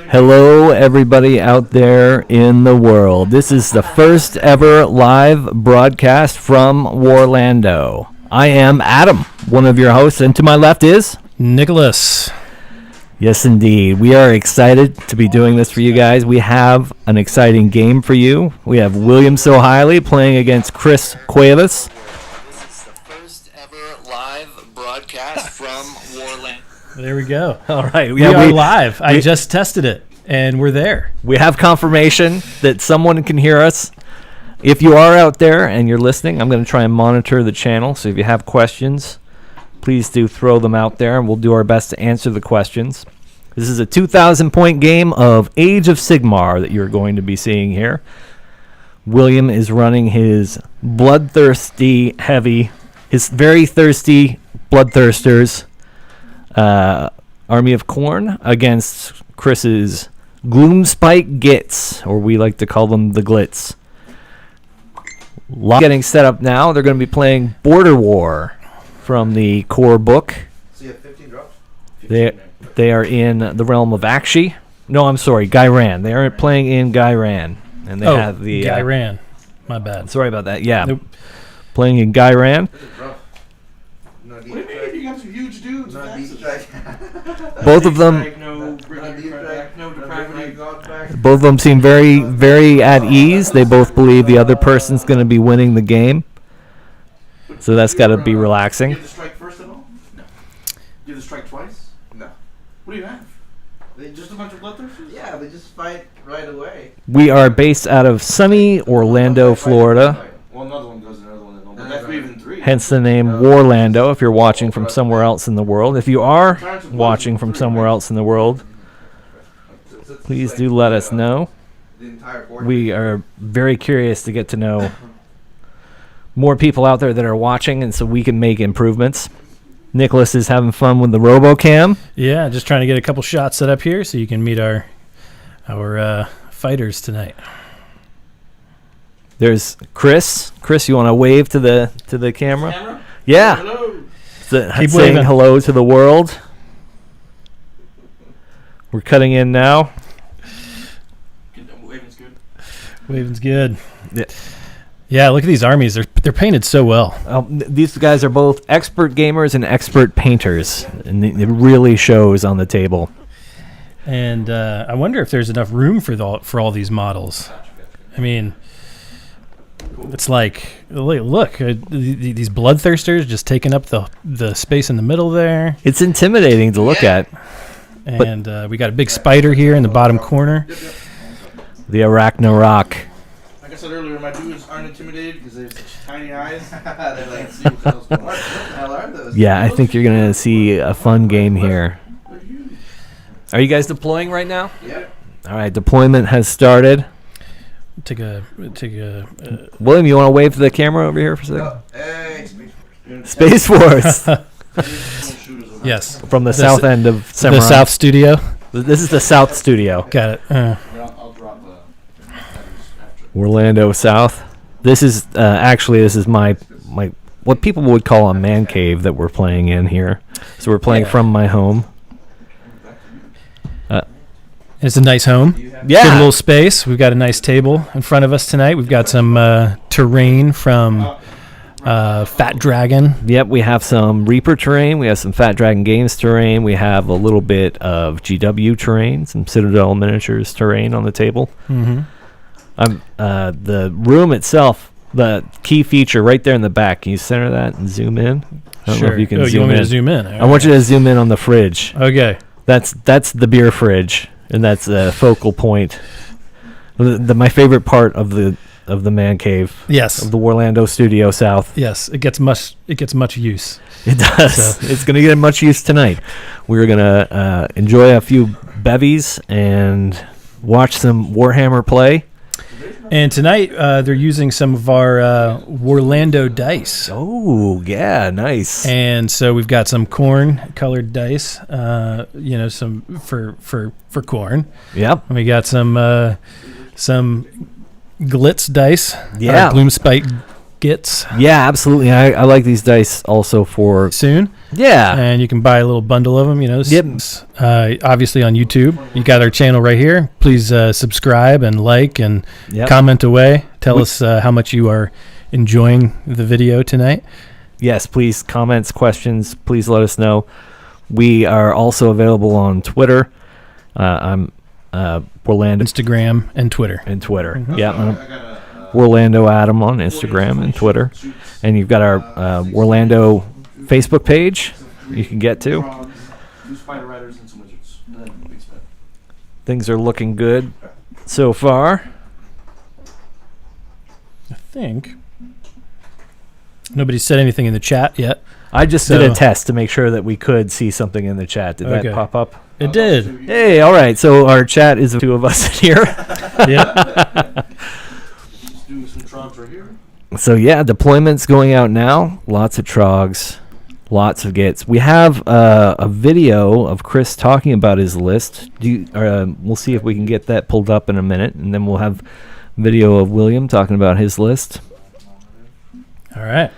Hello, everybody out there in the world. This is the first ever live broadcast from Warlando. I am Adam, one of your hosts, and to my left is Nicholas. Yes, indeed. We are excited to be doing this for you guys. We have an exciting game for you. We have William So Highly playing against Chris Cuevas. This is the first ever live broadcast from Warlando. There we go. All right. We are live. I just tested it, and we're there. We have confirmation that someone can hear us. If you are out there and you're listening, I'm going to try and monitor the channel. So if you have questions, please do throw them out there, and we'll do our best to answer the questions. This is a 2,000-point game of Age of Sigmar that you're going to be seeing here. William is running his bloodthirsty heavy, his very thirsty bloodthirsters army of Khorne against Chris's Gloomspite Gitz, or we like to call them the Glitz. Getting set up now. They're going to be playing Border War from the core book. So you have 15 drops? They are in the realm of Akshi. No, I'm sorry, Gairan. They are playing in Gairan, and they have the Gairan. My bad. Sorry about that. Yeah, nope. Playing in Gairan. What do you mean? You got some huge dudes. Both of them. Both of them seem very, very at ease. They both believe the other person's going to be winning the game. So that's got to be relaxing. You have to strike first at all? No. You have to strike twice? No. What do you have? Just a bunch of bloodthirsters? Yeah, they just fight right away. We are based out of sunny Orlando, Florida. Well, another one goes, another one. But that's even three. Hence the name Warlando if you're watching from somewhere else in the world. If you are watching from somewhere else in the world, please do let us know. We are very curious to get to know more people out there that are watching, and so we can make improvements. Nicholas is having fun with the RoboCam. Yeah, just trying to get a couple shots set up here so you can meet our fighters tonight. There's Chris. Chris, you want to wave to the camera? Yeah. Hello. Keep saying waving. Hello to the world. We're cutting in now. Waving's good. Waving's good. Yeah. Yeah, look at these armies. They're painted so well. These guys are both expert gamers and expert painters, and it really shows on the table. And I wonder if there's enough room for all these models. I mean, it's like, look, these bloodthirsters just taking up the space in the middle there. It's intimidating to look at. And we got a big spider here in the bottom corner. The Arachnarock. Like I said earlier, my dudes aren't intimidated because they have such tiny eyes. They're like, see what the hell's going on. What the hell are those? Yeah, I think you're going to see a fun game here. Are you guys deploying right now? Yep. All right, deployment has started. Take a William, you want to wave to the camera over here for a second? Hey, Space Force. yes. From the south end of Samurai. The South Studio. This is the South Studio. Got it. I'll drop after. Warlando South. This is my what people would call a man cave that we're playing in here. So we're playing from my home. It's a nice home. Yeah. Good little space. We've got a nice table in front of us tonight. We've got some terrain from Fat Dragon. Yep, we have some Reaper terrain. We have some Fat Dragon Games terrain. We have a little bit of GW terrain, some Citadel Miniatures terrain on the table. Mm-hmm. The room itself, the key feature right there in the back. Can you center that and zoom in? I don't know if you can zoom you want in. me to zoom in? I want you to zoom in on the fridge. Okay. That's the beer fridge, and that's a focal point. My favorite part of the man cave. Yes. Of the Warlando Studio South. Yes, it gets much use. It does. So. It's going to get much use tonight. We're going to enjoy a few bevies and watch some Warhammer play. And tonight they're using some of our Warlando dice. Oh, yeah, nice. And so we've got some Khorne colored dice, some for Khorne. Yep. And we got some Glitz dice. Yeah. Gloomspite Gitz Yeah, absolutely. I like these dice also for soon. yeah. And you can buy a little bundle of them, Yep. Obviously on YouTube. You got our channel right here. Please subscribe and like and Yep. comment away. Tell us how much you are enjoying the video tonight. Yes, please comments, questions. Please let us know. We are also available on Twitter. I'm Warlando Instagram and Twitter. and Twitter. Mhm. Yeah, I got a Warlando Adam on Instagram and Twitter. And you've got our Warlando Facebook page you can get to. Two spider riders and some wizards. And then big spell. Things are looking good so far. I think nobody said anything in the chat yet. I just did a So- test to make sure that we could see something in the chat. Did Okay. that pop up? It did. Hey, all right. So our chat is the two of us here. Yep. Just doing some trogs right here. So yeah, deployments going out now. Lots of trogs, lots of gits. We have a video of Chris talking about his list. We'll see if we can get that pulled up in a minute, and then we'll have video of William talking about his list. All right.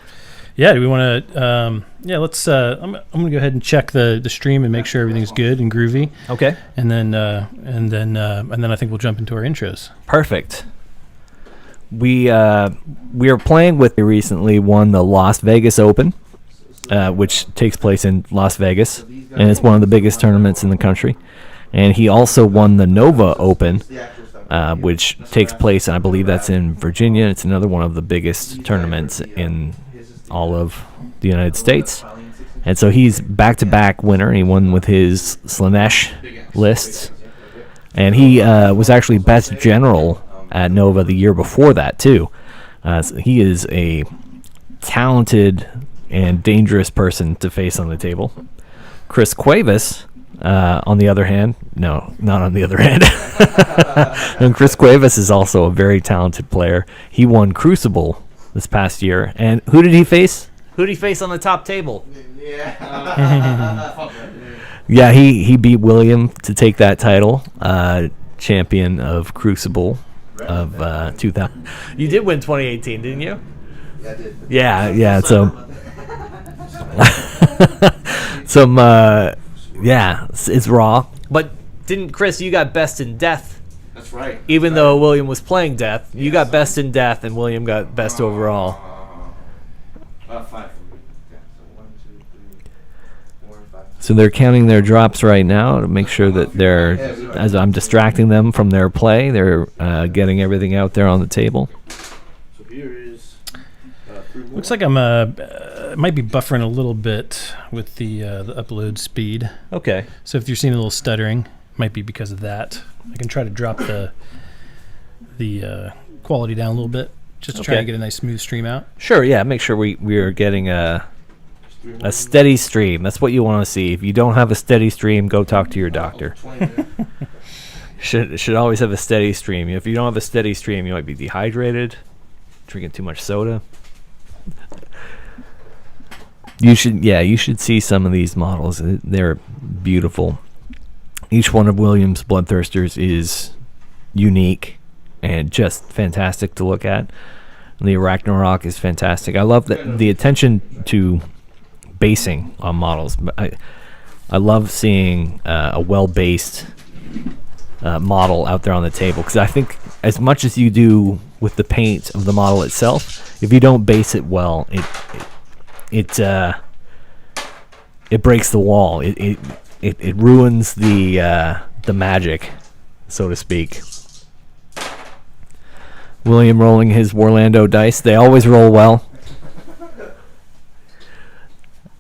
Yeah, do we want to? Let's. I'm gonna go ahead and check the stream and make sure everything's good and groovy, Okay. and then I think we'll jump into our intros. Perfect. We are playing with. We recently won the Las Vegas Open, which takes place in Las Vegas, and it's one of the biggest tournaments in the country. And he also won the Nova Open, which takes place, and I believe that's in Virginia. It's another one of the biggest tournaments in all of the United States. And so he's back-to-back winner. He won with his Slanesh lists. And he was actually best general at Nova the year before that, too. So he is a talented and dangerous person to face on the table. Chris Cuevas, on the other hand, no, not on the other hand. And Chris Cuevas is also a very talented player. He won Crucible this past year. And who did he face? Who did he face on the top table? Yeah. Yeah, he beat William to take that title, champion of Crucible of 2000. You did win 2018, didn't you? Yeah, I did. Yeah. So it's raw. But didn't Chris? You got best in death, That's right. even though William was playing death. You got best in death, and William got best overall. 5 for me. Yeah, so 1, 2, 3, 4, 5. So they're counting their drops right now to make sure that they're, as I'm distracting them from their play, they're getting everything out there on the table. So here is 3 more. Looks like I'm might be buffering a little bit with the upload speed. Okay. So if you're seeing a little stuttering, might be because of that. I can try to drop the quality down a little bit, just to try Okay. to get a nice smooth stream out. Sure. Yeah. Make sure we are getting a steady stream. That's what you want to see. If you don't have a steady stream, go talk to your doctor. 20 there. Should always have a steady stream. If you don't have a steady stream, you might be dehydrated, drinking too much soda. You should see some of these models. They're beautiful. Each one of William's Bloodthirsters is unique and just fantastic to look at. And the Arachnarok is fantastic. I love the attention to basing on models. I love seeing a well-based model out there on the table, because I think as much as you do with the paint of the model itself, if you don't base it well, it breaks the wall. It ruins the magic, so to speak. William rolling his Warlando dice. They always roll well.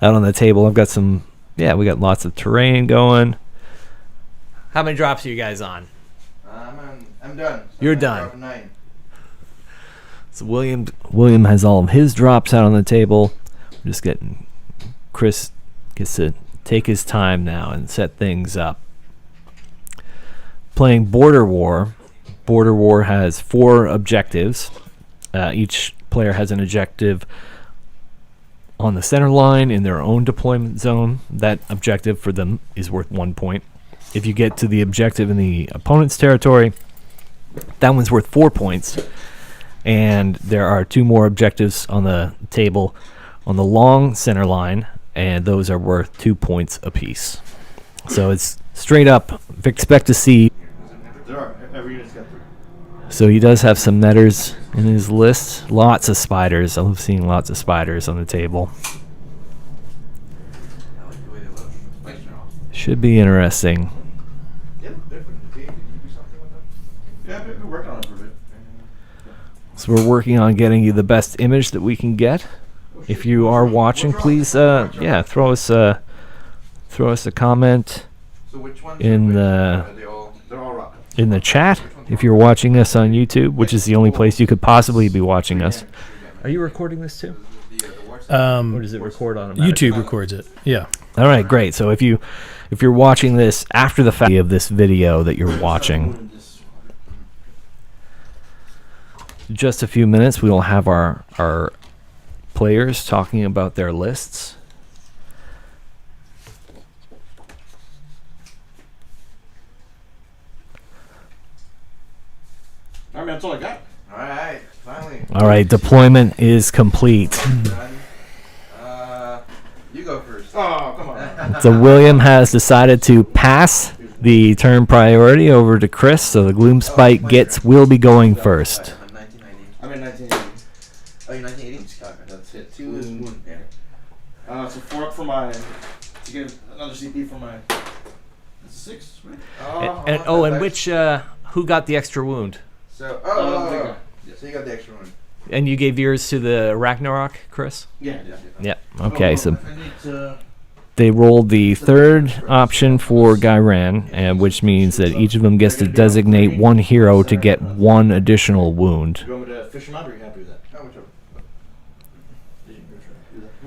Out on the table, I've got some. Yeah, we got lots of terrain going. How many drops are you guys on? I'm done. You're I'm done. dropping 9. So William has all of his drops out on the table. We're just getting. Chris gets to take his time now and set things up. Playing Border War. Border War has 4 objectives. Each player has an objective on the center line in their own deployment zone. That objective for them is worth 1 point. If you get to the objective in the opponent's territory, that one's worth 4 points. And there are 2 more objectives on the table on the long center line, and those are worth 2 points apiece. So it's straight up. Expect to see. There are. Every unit's got 3. So he does have some netters in his list. Lots of spiders. I love seeing lots of spiders on the table. I like the way they look. Nice draw. Should be interesting. They look different. Did you do something with them? Yeah, I've been working on it for a bit. So we're working on getting you the best image that we can get. If you are watching, please, throw us a comment So which ones in are the they all? They're all rock. in the chat. If you're watching us on YouTube, which is the only place you could possibly be watching us. Are you recording this too? Or does it record automatically? YouTube records it. Yeah. All right, great. So if you're watching this after the fact of this video that you're watching, just a few minutes, we will have our players talking about their lists. All right, man, that's all I got. All right, finally. All right, deployment is complete. Done. You go first. Oh, come on. So William has decided to pass the turn priority over to Chris, so the Gloomspite Gitz will be going first. I'm 1990. I'm in 1980. Oh, you're 1980? That's it. 2 is wound. Yeah. So 4 up for my, to get another CP for my, that's 6, right? And which who got the extra wound? So, so you got the extra one. And you gave yours to the Ragnarok, Chris? Yeah. Yep. Okay, so I need to, they rolled the third option for Gairan, and which means that each of them gets to designate 1 hero to get 1 additional wound. you want me to fish them out, or are you happy with that? Oh, whichever.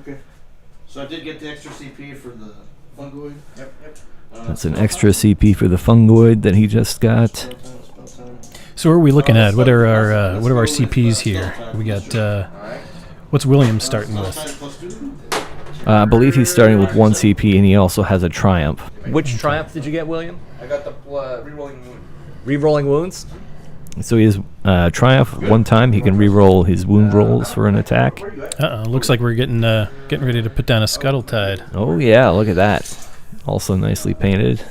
Okay. So I did get the extra CP for the fungoid. Yep. That's an extra CP for the fungoid that he just got. Spell time. So what are we looking at? What are our CPs here? We got Alright. what's William starting Spell with? time plus 2. I believe he's starting with 1 CP, and he also has a triumph. Which triumph did you get, William? I got the rerolling wound. Re-rolling wounds. So he has triumph 1 time. He can re-roll his wound rolls for an attack. Where are you at? Looks like we're getting ready to put down a scuttle tide. Oh yeah, look at that. Also nicely painted.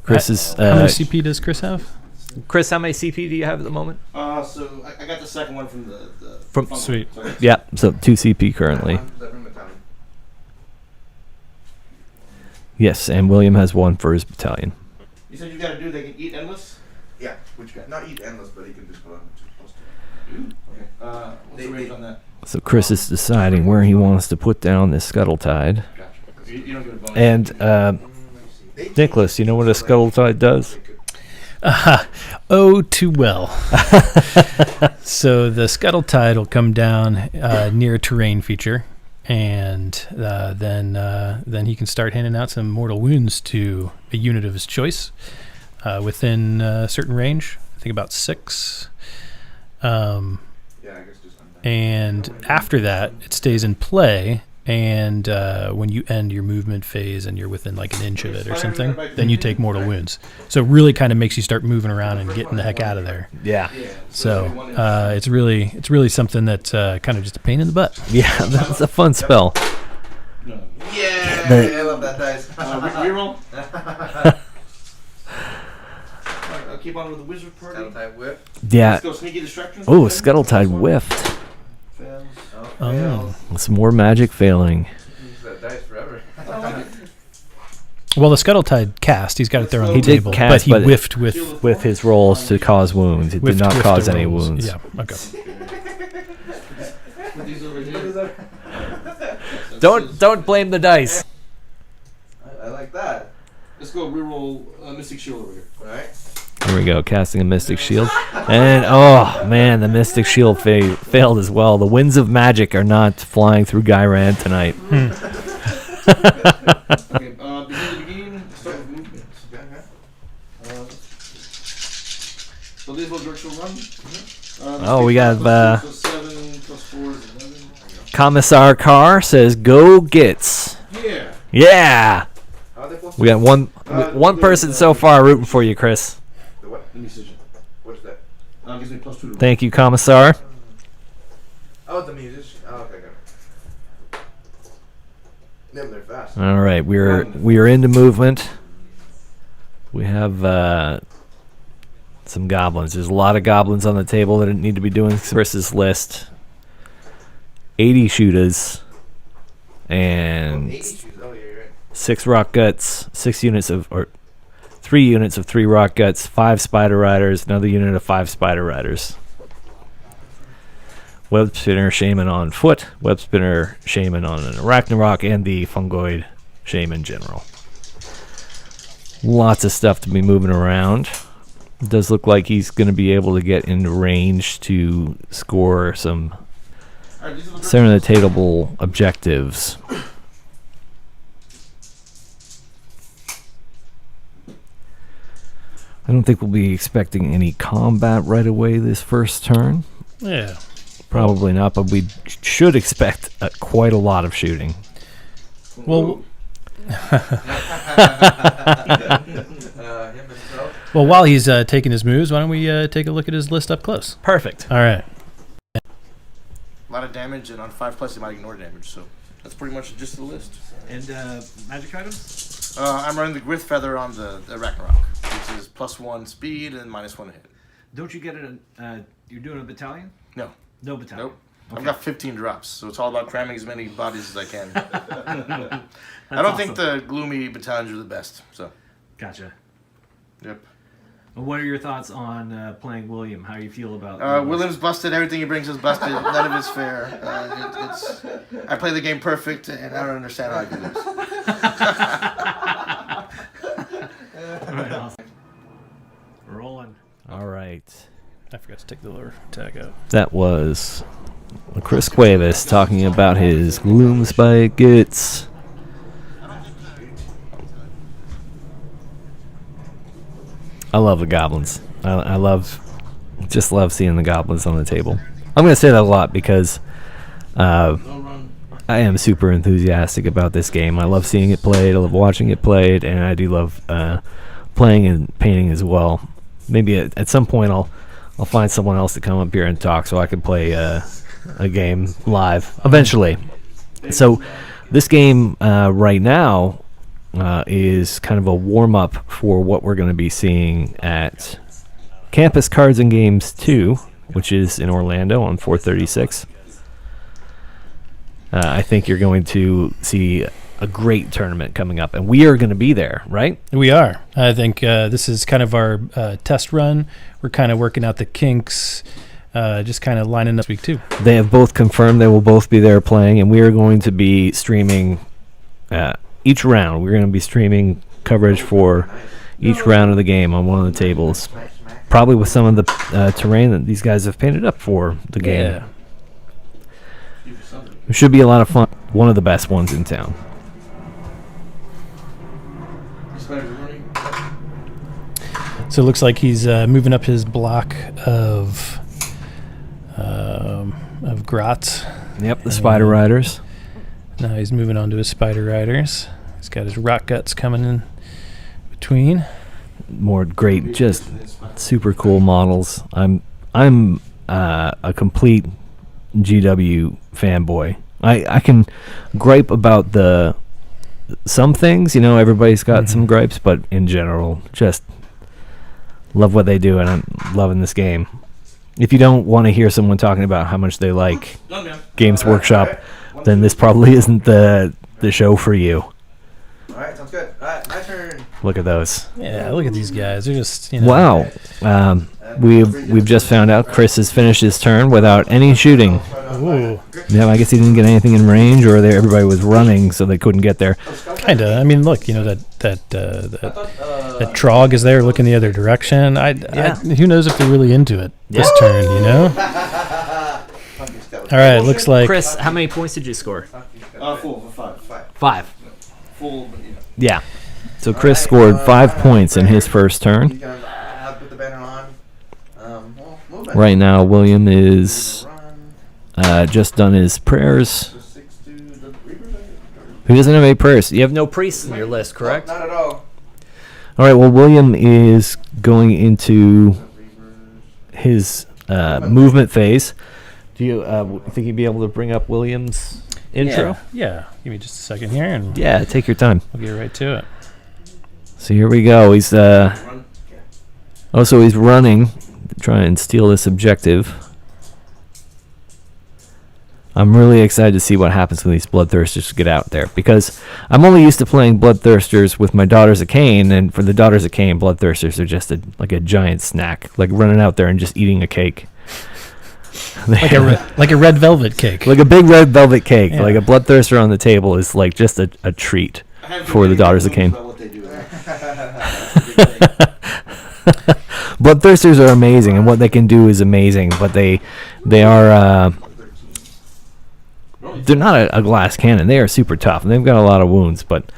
Chris is. How many CP does Chris have? Chris, how many CP do you have at the moment? So I got the second one from the From- fungoid. Sweet. So I got Yeah, so 2 CP currently. Yes, and William has 1 for his battalion. You said you got to do. They can eat endless. Yeah, which guy? Not eat endless, but he can just go on plus 2. Okay. What's the range on that? So Chris is deciding where he wants to put down this scuttle tide. Gotcha. You don't get a bonus. And Nicholas, you know what a scuttle tide does? Oh, too well. So the scuttle tide will come down near a terrain feature, and then he can start handing out some mortal wounds to a unit of his choice within a certain range. I think about 6. Yeah, I guess just And after that, it stays in play. And when you end your movement phase and you're within like an inch of it or something, then you take mortal wounds. So it really kind of makes you start moving around and getting the heck out of there. Yeah. So it's really something that's kind of just a pain in the butt. Yeah, that's a fun spell. No. Yeah, The- I love that dice. Reroll. I'll keep on with the wizard party. Scuttle type whip. Yeah. Let's go sneaky distraction. Oh, scuttle tide whiffed. Fails. Oh. Fails. Some more magic failing. Use that dice forever. I like it. Well, the scuttle tide cast, he's got it there on He the did table, cast, but he but it- whiffed with With his rolls to cause wounds. It did not whiffed cause the any rolls. wounds. Yeah. Okay. Put these over here. Don't blame the dice. I like that. Let's go reroll Mystic Shield over here. Alright. Here we go, casting a Mystic Shield. And, oh, man, the Mystic Shield failed as well. The winds of magic are not flying through Gairan tonight. Okay, begin. Start with movement. So these will virtual run. Oh, we got, So 7 plus 4 is 11. Commissar Carr says, "Go Gitz." Yeah. Yeah! How are they plus We got one person so far rooting for you, Chris. The what? Indecision. What is that? Gives me +2 to Thank you, Commissar. Oh, the musician. Oh, okay, got it. Them, they're fast. All right, we are into movement. We have some goblins. There's a lot of goblins on the table that need to be doing versus list. 80 shooters and 80 shoes. Oh, yeah, you're right. 6 rock guts, 3 units of 3 rock guts, 5 spider riders, another unit of 5 spider riders. Web spinner shaman on foot, web spinner shaman on an arachnarok, and the fungoid shaman general. Lots of stuff to be moving around. It does look like he's going to be able to get into range to score some center of the table objectives. I don't think we'll be expecting any combat right away this first turn. Yeah. Probably not, but we should expect quite a lot of shooting. Well, Him himself. well, while he's taking his moves, why don't we take a look at his list up close? Perfect. All right. A lot of damage, and on 5+, he might ignore damage. So that's pretty much just the list. And magic items? I'm running the Grith Feather on the Ragnarok, which is +1 speed and -1 hit. Don't you get it? You're doing a battalion? No. No battalion. Nope. I've got 15 drops, so it's all about cramming as many bodies as I can. I don't think the gloomy battalions are the best. So. Gotcha. Yep. Well, what are your thoughts on playing William? How do you feel about William's busted. Everything he brings is busted. None of it's fair. I play the game perfect, and I don't understand how I can lose. Rolling. All right. I forgot to take the lower tag out. That was Chris Cuevas talking about his Gloomspite Gitz. I love the goblins. I love seeing the goblins on the table. I'm going to say that a lot because I am super enthusiastic about this game. I love seeing it played. I love watching it played, and I do love playing and painting as well. Maybe at some point I'll find someone else to come up here and talk so I can play a game live eventually. So this game right now is kind of a warm-up for what we're going to be seeing at Campus Cards and Games 2, which is in Orlando on 436. I think you're going to see a great tournament coming up, and we are going to be there, right? We are. I think this is kind of our test run. We're kind of working out the kinks, just kind of lining up this week too. They have both confirmed they will both be there playing, and we are going to be streaming each round. We're going to be streaming coverage for each round of the game on one of the tables, probably with some of the terrain that these guys have painted up for the game. Yeah. It should be a lot of fun. One of the best ones in town. So it looks like he's moving up his block of grots. Yep, the Spider Riders. Now he's moving on to his Spider Riders. He's got his rock guts coming in between. More great, just super cool models. I'm a complete GW fanboy. I can gripe about some things, everybody's got some gripes, but in general, just love what they do, and I'm loving this game. If you don't want to hear someone talking about how much they like Games Workshop, then this probably isn't the show for you. All right, sounds good. All right, my turn. Look at those. Yeah, look at these guys. They're just, Wow. We've just found out Chris has finished his turn without any shooting. Ooh. Yeah, I guess he didn't get anything in range, or everybody was running, so they couldn't get there. Kinda. I mean, look, that Trog is there looking the other direction. Who knows if they're really into it this turn, All right, looks like Chris, how many points did you score? Full, 5. 5. Full, Yeah. So Chris scored 5 points in his first turn. He's gonna put the banner on. Movement. Right now, William is just done his prayers. Who doesn't have any prayers? You have no priests in your list, correct? Not at all. All right, well, William is going into his movement phase. Do you think you'd be able to bring up William's intro? Yeah. Give me just a second here, and Yeah, take your time. we'll get right to it. So here we go. He's he's running to try and steal this objective. I'm really excited to see what happens when these Bloodthirsters get out there, because I'm only used to playing Bloodthirsters with my Daughters of Cain, and for the Daughters of Cain, Bloodthirsters are just like a giant snack, like running out there and just eating a cake. Like a red velvet cake. Like a big red velvet cake. Yeah. Like a Bloodthirster on the table is like just a treat for the Daughters of Cain. Bloodthirsters are amazing, and what they can do is amazing, but they are they're not a glass cannon. They are super tough, and they've got a lot of wounds, but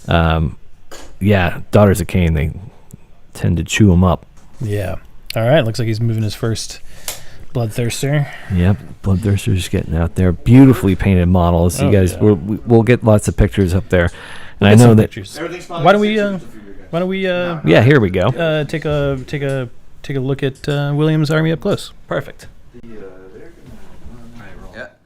Daughters of Cain, they tend to chew them up. Yeah. All right. Looks like he's moving his first Bloodthirster. Yep, Bloodthirster's getting out there. Beautifully painted models. You guys, we'll get lots of pictures up there, and I know that. Pictures. Why don't we? Yeah, here we go. Take a look at William's army up close. Perfect.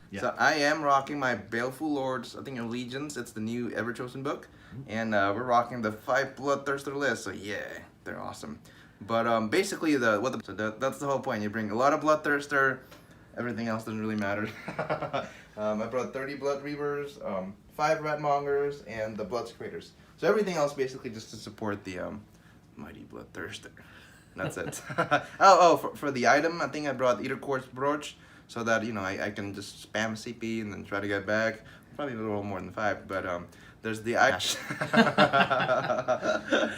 Yeah. So I am rocking my Baleful Lords, I think Allegiance. It's the new Ever Chosen book. And we're rocking the 5 Bloodthirster list. So yeah, they're awesome. But basically, that's the whole point. You bring a lot of Bloodthirster. Everything else doesn't really matter. I brought 30 Blood Reavers, 5 Ratmongers, and the Bloodsecrators. So everything else basically just to support the mighty Bloodthirster. That's it. For the item, I think I brought Eater Quartz Brooch, so that I can just spam CP and then try to get back. Probably a little more than 5, but there's the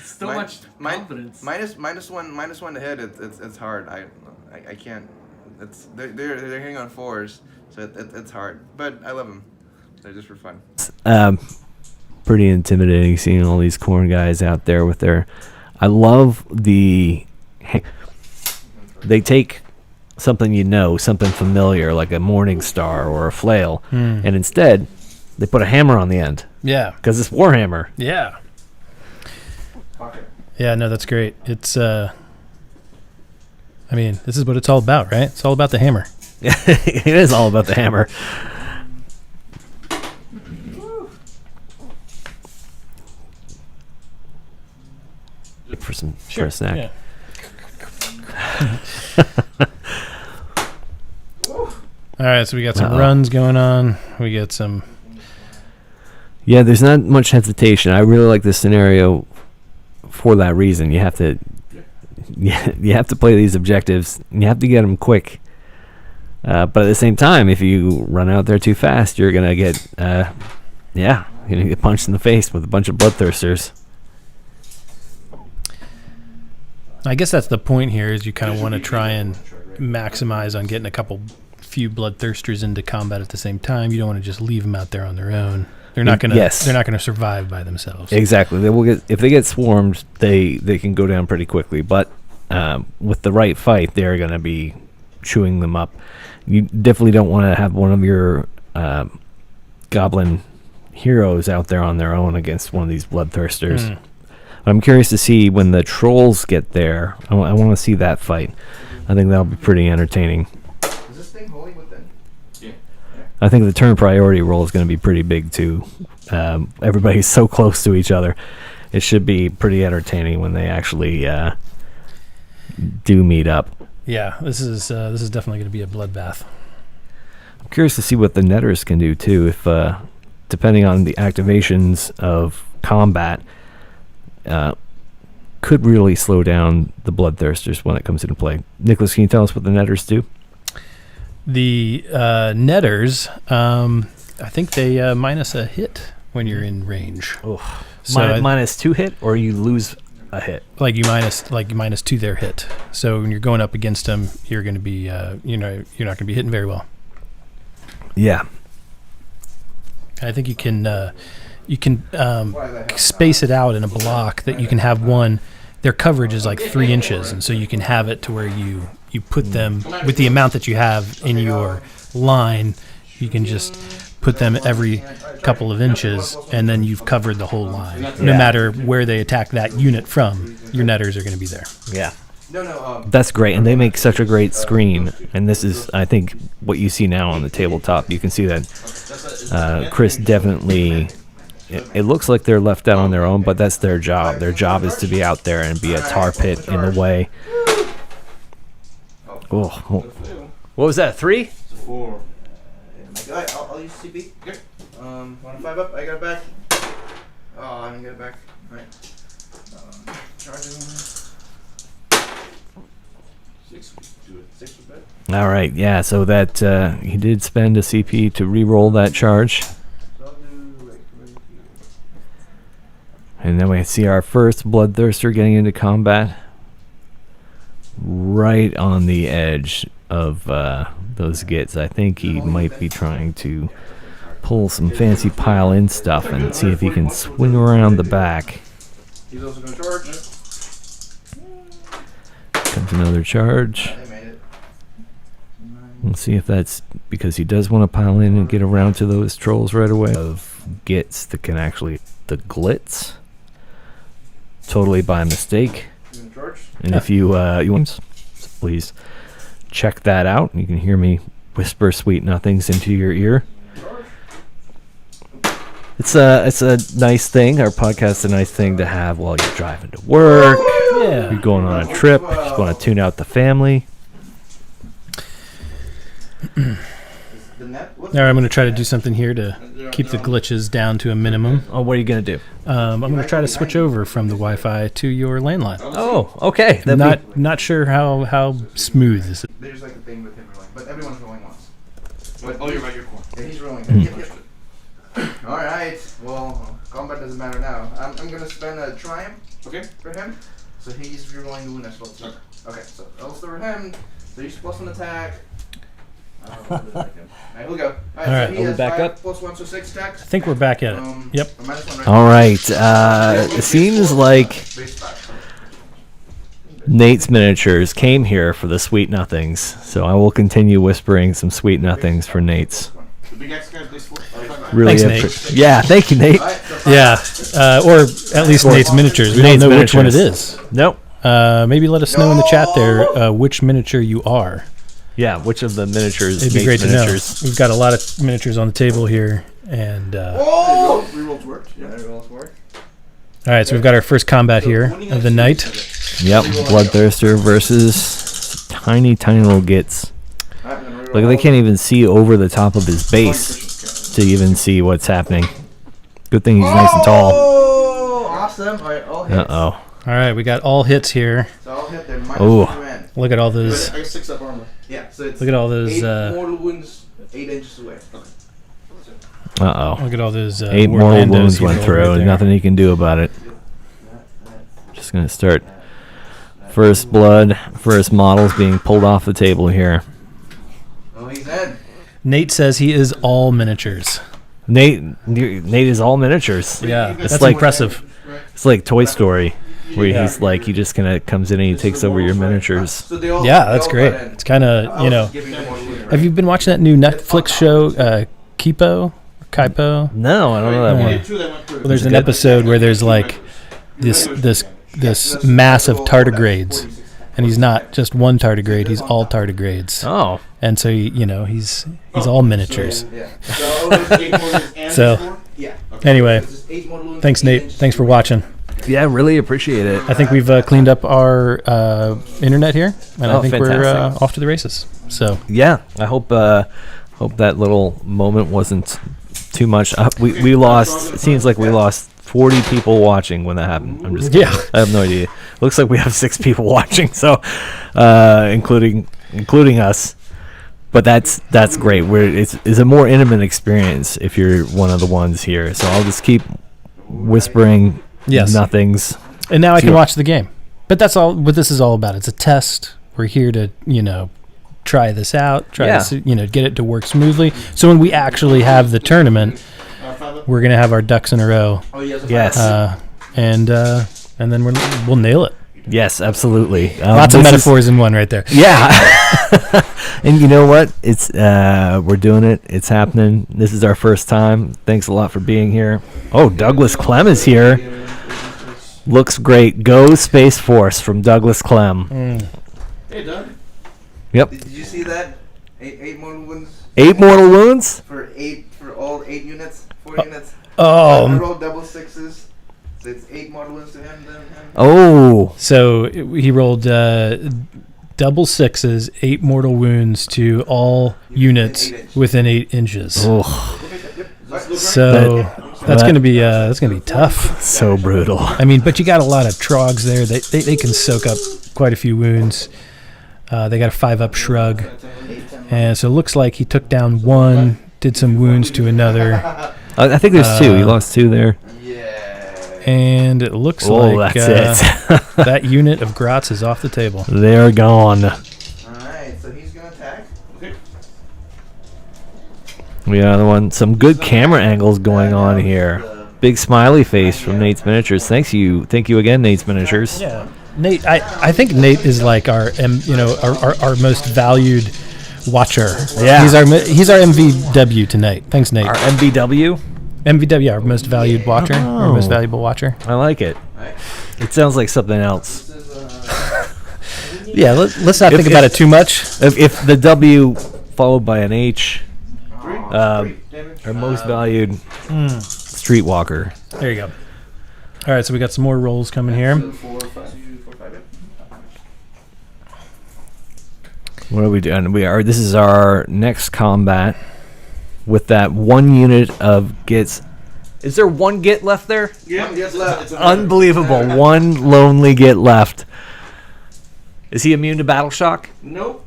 So much confidence. minus one to hit. It's hard. I can't. They're hitting on 4s, so it's hard. But I love them. They're just for fun. Pretty intimidating seeing all these Khorne guys out there with their. I love the. They take something something familiar like a Morning Star or a flail, and instead they put a hammer on the end. Yeah. Because it's Warhammer. Yeah. Yeah, no, that's great. It's, this is what it's all about, right? It's all about the hammer. It is all about the hammer. For a snack. Yeah. All right, so we got some runs going on. We got some. Yeah, there's not much hesitation. I really like this scenario for that reason. You have to play these objectives. And you have to get them quick. But at the same time, if you run out there too fast, you're gonna get you're gonna get punched in the face with a bunch of Bloodthirsters. I guess that's the point here. Is you kind of want to try and maximize on getting a few Bloodthirsters into combat at the same time. You don't want to just leave them out there on their own. They're not gonna. Yes. They're not gonna survive by themselves. Exactly. They will get if they get swarmed. They can go down pretty quickly. But with the right fight, they're gonna be chewing them up. You definitely don't want to have one of your goblin heroes out there on their own against one of these Bloodthirsters. I'm curious to see when the trolls get there. I want to see that fight. I think that'll be pretty entertaining. Is this thing holding within? Yeah. I think the turn priority roll is going to be pretty big too. Everybody's so close to each other. It should be pretty entertaining when they actually do meet up. Yeah, this is definitely going to be a bloodbath. I'm curious to see what the netters can do too. If depending on the activations of combat, could really slow down the Bloodthirsters when it comes into play. Nicholas, can you tell us what the netters do? The netters, I think they minus a hit when you're in range. Oh, So minus 2 hit, or you lose a hit. Like you minus 2 their hit. So when you're going up against them, you're going to be you're not going to be hitting very well. Yeah. I think you can space it out in a block that you can have one. Their coverage is like 3 inches, and so you can have it to where you put them with the amount that you have in your line. You can just put them every couple of inches, and then you've covered the whole line. No matter where they attack that unit from, your netters are going to be there. Yeah. No. That's great, and they make such a great screen. And this is, I think, what you see now on the tabletop. You can see that Chris definitely. It looks like they're left out on their own, but that's their job. Their job is to be out there and be a tar pit in the way. Oh, what was that? 3? 4. I'll use CP. Okay. Want a 5 up? I got it back. Oh, I didn't get it back. All right. Charging. 6. Do it. 6 was bad. All right, yeah. So that he did spend a CP to re-roll that charge, and then we see our first Bloodthirster getting into combat, right on the edge of those Gitz. I think he might be trying to pull some fancy pile-in stuff and see if he can swing around the back. He's also going to charge. Comes another charge. They made it. We'll see if that's because he does want to pile in and get around to those trolls right away. Of Gitz that can actually the glitz totally by mistake. And if you want, please check that out. You can hear me whisper sweet nothings into your ear. It's a nice thing. Our podcast's a nice thing to have while you're driving to work. Yeah. You're going on a trip. Just want to tune out the family. All right, I'm going to try to do something here to keep the glitches down to a minimum. Oh, what are you going to do? I'm going to try to switch over from the Wi-Fi to your landline. Oh, okay. Not sure how smooth this is. There's like a thing with him rolling, but everyone's rolling once. Oh, you're right, you're Khorne. Yeah, he's rolling. Mm. Yep. Alright, well, combat doesn't matter now. I'm going to spend a triumph for him. So he's rerolling the wound as well too. Okay, so I'll start with him. So he's +1 attack. I don't know if I like him. Alright, he'll go. All right, so he are we has back 5 up? +1, so 6 attacks. I think we're back at it. Yep. A -1 right All right. It seems like Base 5. Nate's Miniatures came here for the sweet nothings, so I will continue whispering some sweet nothings for Nate's. The big X guy's base 4. Really, Thanks, Nate. Yeah, thank you, Nate. Alright, so Yeah, or at least Nate's Miniatures. We Nate's don't know which one it Miniatures. is. Nope. Maybe let us know in the chat there which miniature you are. Yeah, which of the miniatures? It'd be Nate's great to Miniatures? know. We've got a lot of miniatures on the table here, and Oh! Rerolls worked. Yeah, rerolls work. all right. So we've got our first combat here of the night. Yep, Bloodthirster versus tiny little Gitz. Alright, I'm gonna reroll Like they can't even see over the top of his base to even see what's happening. Good thing he's nice and tall. Oh! Awesome. Alright, all hits. Uh-oh. All right, we got all hits here. So I'll hit their Ooh. -2 Look at all those. I got 6 up armor. Yeah, so it's Look at all those. 8 mortal wounds, 8 inches away. Uh-oh. Look at all those. 8 mortal Warlandos wounds he went rolled through, right and there. nothing he can do about it. Just gonna start. First blood, first models being pulled off the table here. Oh, he's dead. Nate says he is all miniatures. Nate is all miniatures. Yeah, It's that's like- impressive. It's like Toy Story, where Yeah. he's like, he just kind of comes in and he takes over your miniatures. So they all, Yeah, they that's all great. got in. It's kind I of was know. giving them mortal wound, right? Have you been watching that new Netflix show, Kipo? Kaipo? No, I don't know that Yeah. one. 2 that went through. Well, there's an episode where there's like this mass of tardigrades, and he's not just one tardigrade; he's all tardigrades, Oh, and so he's all miniatures. Yeah. So Yeah. anyway, It's just 8 mortal wounds, thanks 8 Nate. inches Thanks for away. watching. yeah, really appreciate it. I think we've cleaned up our internet here, and Oh, I think we're fantastic. off to the races. So Yeah, I hope that little moment wasn't too much. We lost. It seems like we lost 40 people watching when that happened. I'm just kidding. Yeah. I have no idea. Looks like we have 6 people watching, so including us. But that's great. It's a more intimate experience if you're one of the ones here. So I'll just keep whispering Yes. nothings. and now I can Sure. watch the game. But that's all. What this is all about. It's a test. We're here to try this out. Yeah. This, get it to work smoothly. So when we actually have the tournament, we're gonna have our ducks in a row, Oh, he has a Yes. and then we'll nail it. Yes, absolutely. Lots of this is- metaphors in one right there. Yeah. And you know what? It's we're doing it. It's happening. This is our first time. Thanks a lot for being here. Oh, Douglas Clem is here. Looks great. Go Space Force from Douglas Clem. Hey, Doug. Yep. Did you see that? Eight mortal wounds 8 mortal wounds? for all 8 units, 4 units. I Oh, rolled double 6s, so it's 8 mortal wounds to him. Then him. Oh. so he rolled double 6s, 8 mortal wounds to all units 8 inches. within 8 inches. Oh. So that's gonna be tough. So brutal. I mean, but you got a lot of trogs there. They can soak up quite a few wounds. They got a 5-up shrug, and so it looks like he took down one, did some wounds to another, I think there's 2. He lost 2 there. Yeah. and it looks Oh, like that's it. that unit of Grotz is off the table. They're gone. Alright, so he's gonna attack. We got some good camera angles going on here. Big smiley face from Nate's Miniatures. Thank you again, Nate's Miniatures. Yeah, Nate. I think Nate is like our most valued watcher. Yeah. he's our MVW tonight. Thanks, Nate. Our MVW. MVW, our most valued watcher, our most Oh. valuable watcher. I like it. It sounds like something else. Yeah, let's not If- think about if- it too much. If the W followed by an H, our most valued streetwalker. There you go. All right, so we got some more rolls coming here. 4, 5, 5. What are we doing? This is our next combat with that 1 unit of Gitz. Is there 1 Git left there? Yeah, yes, left. Unbelievable. 1 lonely Git left. Is he immune to battle shock? Nope.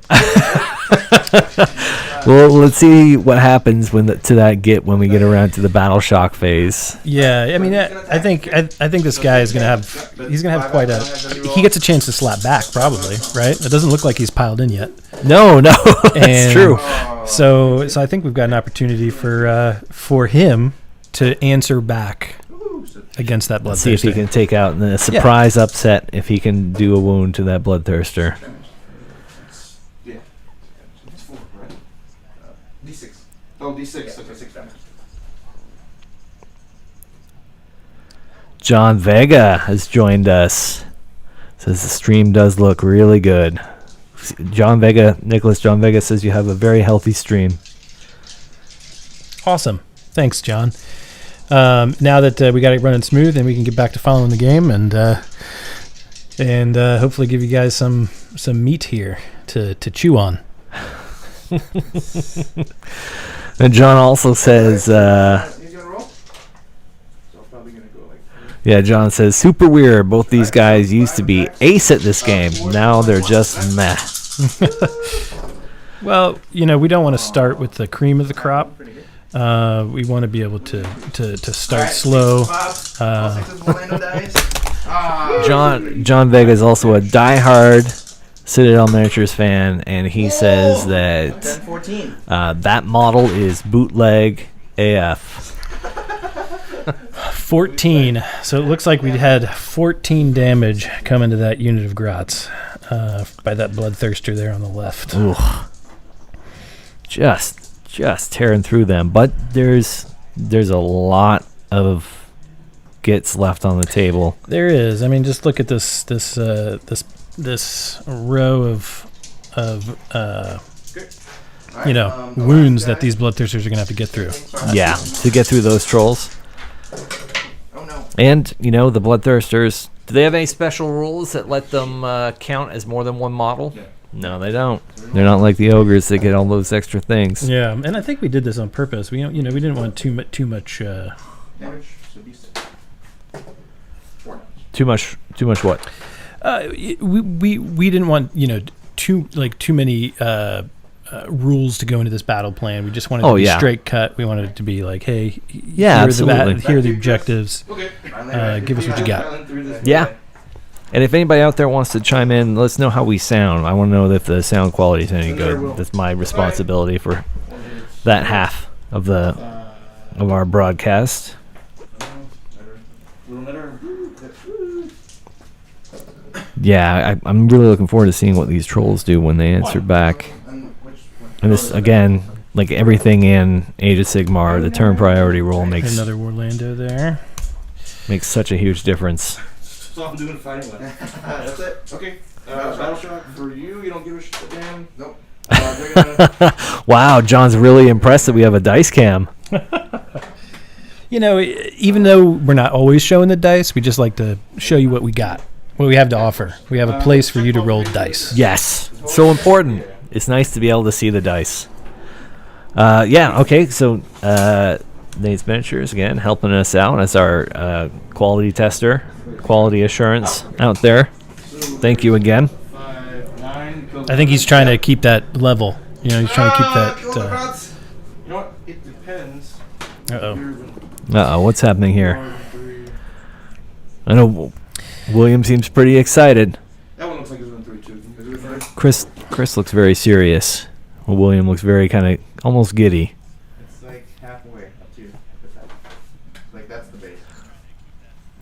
Well, let's see what happens to that Git when we get around to the battle shock phase. Yeah, I mean, I think this guy is gonna have quite a. He gets a chance to slap back, probably, right? It doesn't look like he's piled in yet. No, that's And true. So I think we've got an opportunity for him to answer back against that Let's see if he Bloodthirster. can take out in a surprise upset, if he can do a wound to that Bloodthirster. Yeah. It's 4, right? D6. Oh, D6. Okay, 6 damage. John Vega has joined us. Says the stream does look really good. Nicholas John Vega says you have a very healthy stream. Awesome. Thanks, John. Now that we got it running smooth, and we can get back to following the game, and hopefully give you guys some meat here to chew on. And John also says, He's gonna roll? So I'm probably gonna go like. yeah, John says, super weird. Both these guys used to be ace at this game. Now they're just meh. Well, we don't want to start with the cream of the crop. We want to be able to start slow. John Vega is also a diehard Citadel Miniatures fan, and he says that 14. that model is bootleg AF. 14. So it looks like we had 14 damage coming to that unit of Grotz by that Bloodthirster there on the left. Ooh. Just tearing through them, but there's a lot of Gits left on the table. There is. I mean, just look at this row of wounds that these Bloodthirsters are gonna have to get through. Yeah, to get through those trolls. Oh no. And the Bloodthirsters. Do they have any special rules that let them count as more than 1 model? No, they don't. They're not like the ogres that get all those extra things. Yeah, and I think we did this on purpose. We we didn't want too much. Damage. So D6. 4 damage. Too much what? We didn't want too many rules to go into this battle plan. We just wanted to be straight cut. We wanted it to be like, hey, Yeah, absolutely. Here are the objectives. Okay. Give us what you got. Yeah. And if anybody out there wants to chime in, let us know how we sound. I want to know if the sound quality is any good. That's my responsibility for that half of our broadcast. Yeah, I'm really looking forward to seeing what these trolls do when they answer back. And this, again, like everything in Age of Sigmar, the turn priority roll makes Another Warlando there. such a huge difference. off and doing it fighting with. That's it. Okay. Battle shock for you. You don't give a shit again. Nope. They're gonna. Wow, John's really impressed that we have a dice cam. You know, even though we're not always showing the dice, we just like to show you what we got, what we have to offer. We have a place for you to roll dice. Yes, so important. It's nice to be able to see the dice. Yeah, okay, so Nate's Miniatures, again, helping us out as our quality tester, quality assurance out there. Thank you again. 5, 9. I think he's trying to keep that level. You know, he's trying to keep that. You know what? It depends. Uh-oh. Uh-oh, what's happening here? 1, 3. I know William seems pretty excited. That one looks like it's in 3 too. Is it right? Chris looks very serious. Well, William looks very kind of almost giddy. It's like halfway up to you. Like that's the base.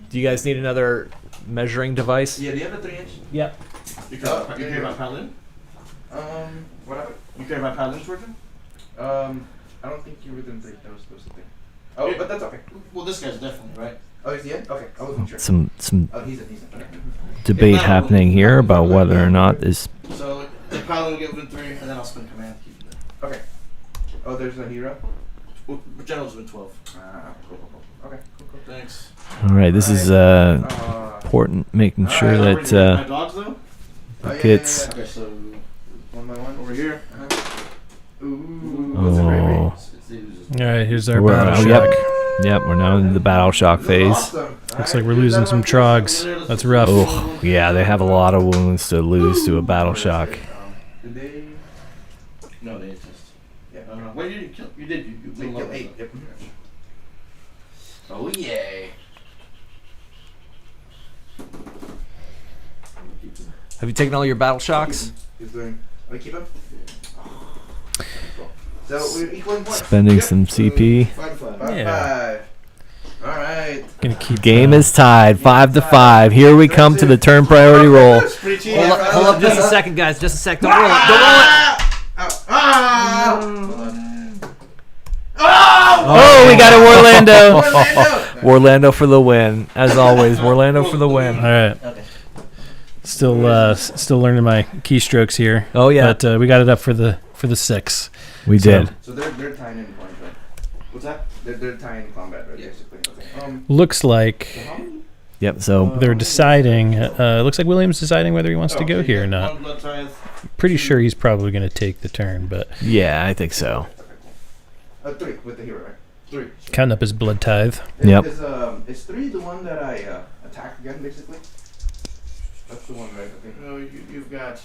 Do you guys need another measuring device? Yeah, do you have a 3-inch? Yep. You care about Paladin? What happened? You care about Paladin, Georgia? I don't think you were gonna take those supposed to think. Oh, but that's okay. Well, this guy's definitely right. Oh, is he in? Okay, I wasn't sure. Some Oh, he's in. Okay. debate happening here about whether or not this. So the Paladin will get within 3, and then I'll spend command to keep it there. Okay. Oh, there's a hero? Well, General's been 12. Cool. Okay, cool. Thanks. All right, this is important, making sure My that dogs, though? Gitz. Okay, so One by one. over here. Ooh. Oh. That's a great rate. All right, here's our We're- battle yep. shock. Yep, we're now in the battle shock phase. Awesome. Looks like we're losing some trogs. That's rough. Oh, yeah, they have a lot of wounds to lose to a battle shock. Did they? No, they exist. Yeah. Well, you didn't kill. You did. You They blew killed up. 8. Yep. Oh yay. Have you taken all your battle shocks? He's doing. Oh, you keep him? So we're equal in points. Spending some CP. 5 to 5. 5-5. Yeah. Alright. Gonna keep Game is tied, 5-5. Here we come to the turn priority roll. Pretty cheap. Hold up just a second, guys. Just a sec. Don't roll it. Don't roll it. Oh, we got it, Warlando. Warlando for the win. As always, Warlando for the win. All right. Okay. Still learning my keystrokes here. Oh, yeah. But we got it up for the 6. We did. So they're tying in points, right? What's that? They're tying in combat, right? Basically. Okay. Looks like Yep, so they're deciding. Looks like William's deciding whether he wants to go here or not. 1 blood tithe. Pretty sure he's probably going to take the turn, but yeah, I think so. 3 with the hero, right? 3. counting up his blood tithe. Yep. Is 3 the one that I attack again, basically? That's the one, right? I think. No, you've got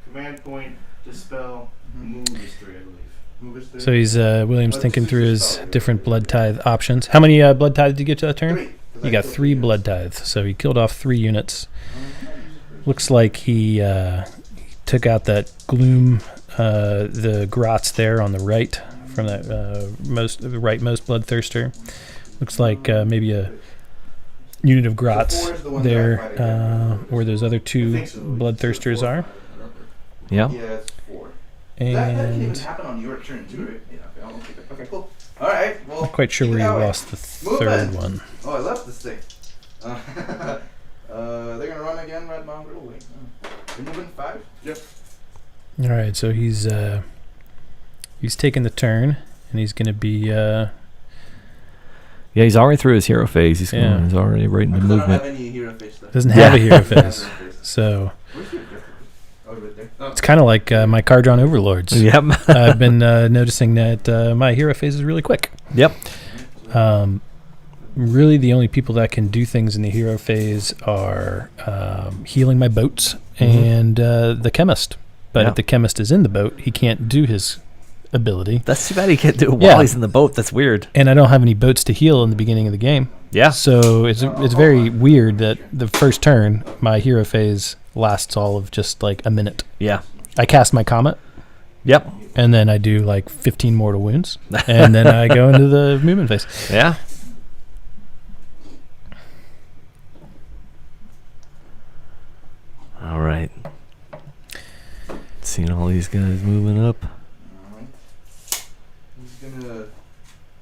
command point, dispel, move is 3, I believe. Move is 3. So he's William's thinking through his different blood tithe options. How many blood tithe did you get to that turn? 3. 'cause You I got killed 3 units. blood tithes, so he killed off 3 units. Looks like he took out that gloom, the grots there on the right from that rightmost Bloodthirster. Looks like maybe a unit of grots there, where those other 2 Bloodthirsters are. Yeah. Yeah, it's 4. That can even And happen on your turn too, right? Yeah. Okay, I don't think that. Okay, cool. All right. Well. not quite sure keep where it he that way. lost the Move 3rd it. one. Oh, I love this thing. They're gonna run again, Red Mongrel. Wait. They're moving 5. Yep. All right, so he's taking the turn, and he's going to be Yeah, he's already through his hero phase. He's Yeah. he's already right in the Because I don't have movement. any hero face stuff. doesn't have a hero I don't have phase. hero face. So Where's your hero face? Oh, right there. it's kind of like my Cardron Overlords. Yep. I've been noticing that my hero phase is really quick. Yep. Really, the only people that can do things in the hero phase are healing my boats and the chemist. But Yeah. if the chemist is in the boat, he can't do his ability. That's too bad he can't do it Yeah. while he's in the boat. That's weird. And I don't have any boats to heal in the beginning of the game. Yeah. So it's very weird that the first turn, my hero phase lasts all of just like a minute. Yeah. I cast my comet, Yep. and then I do like 15 mortal wounds, and then I go into the movement phase. Yeah. All right. Seeing all these guys moving up. He's gonna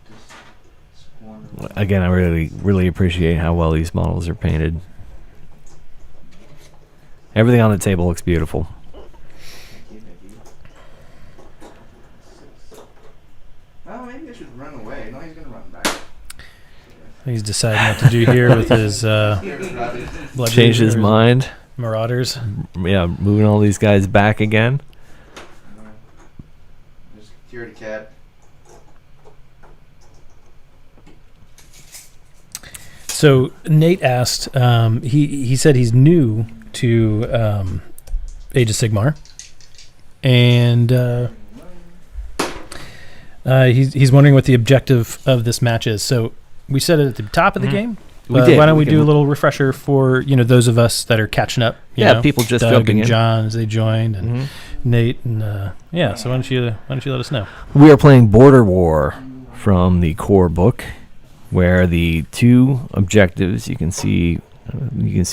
just squander. Again, I really appreciate how well these models are painted. Everything on the table looks beautiful. Oh, maybe I should run away. No, he's gonna run back. He's decided what to do here with his blood Changed his raiders, mind. marauders. Yeah, moving all these guys back again. Just cure the cat. So Nate asked, he said he's new to Age of Sigmar, and he's wondering what the objective of this match is. So we said it at the top of the game. We did. Why don't we We do can- a little refresher for those of us that are catching up? you Yeah, know, people just Doug jumping and in. John as they joined, and Mhm. Nate and yeah. So why don't you let us know? We are playing Border War from the core book, where the two objectives you can see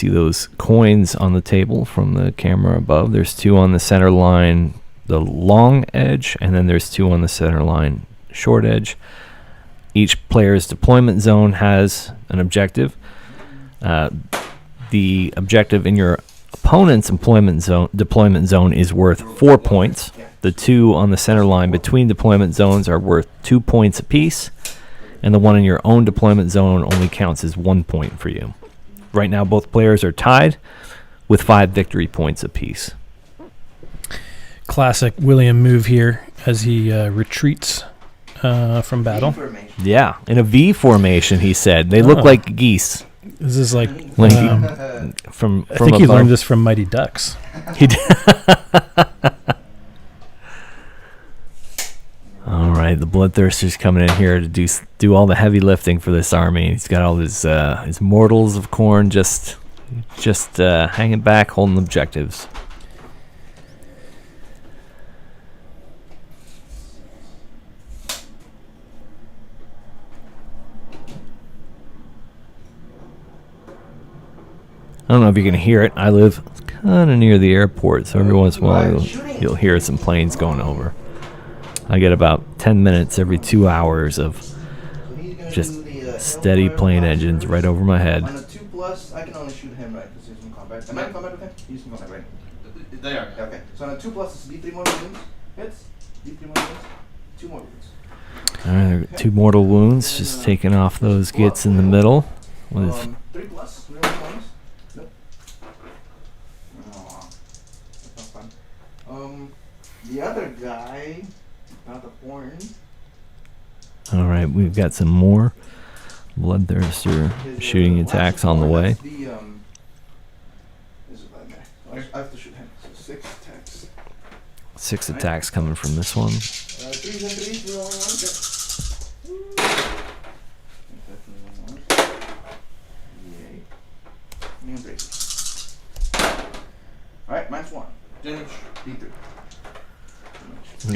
those coins on the table from the camera above. There's two on the center line, the long edge, and then there's two on the center line, short edge. Each player's deployment zone has an objective. The objective in your opponent's deployment zone is worth 4 points. The two on the center line between deployment zones are worth 2 points apiece, and the one in your own deployment zone only counts as 1 point for you. Right now, both players are tied with 5 victory points apiece. Classic William move here as he retreats from battle. Information. Yeah, in a V formation, he said. They look Oh. like geese. This is like Like from I think he above. learned this from Mighty Ducks. He did. All right, the Bloodthirster's coming in here to do all the heavy lifting for this army. He's got all his mortals of Khorne just hanging back, holding objectives. I don't know if you can hear it. I live kind of near the airport, so every once in a while you'll hear some planes going over. I get about 10 minutes every 2 hours of just steady plane engines right over my head. On a 2+, I can only shoot him, right? Because he's in combat. Am I in combat with him? He's in combat, right? They are. Okay. So on a 2+, it's D3 more wounds. Hits. D3 more wounds. 2 more wounds. All right, 2 mortal wounds, just taking off those Gitz in the middle. With his 3+. Real ones. Nope. Aw, that's not fun. The other guy, not the Khorne. all right, we've got some more Bloodthirster shooting attacks on the way. This is that guy. I have to shoot him. So 6 attacks. 6 attacks coming from this one. 3s and 3s, the only ones. Alright, mine's 1. Damage. D3.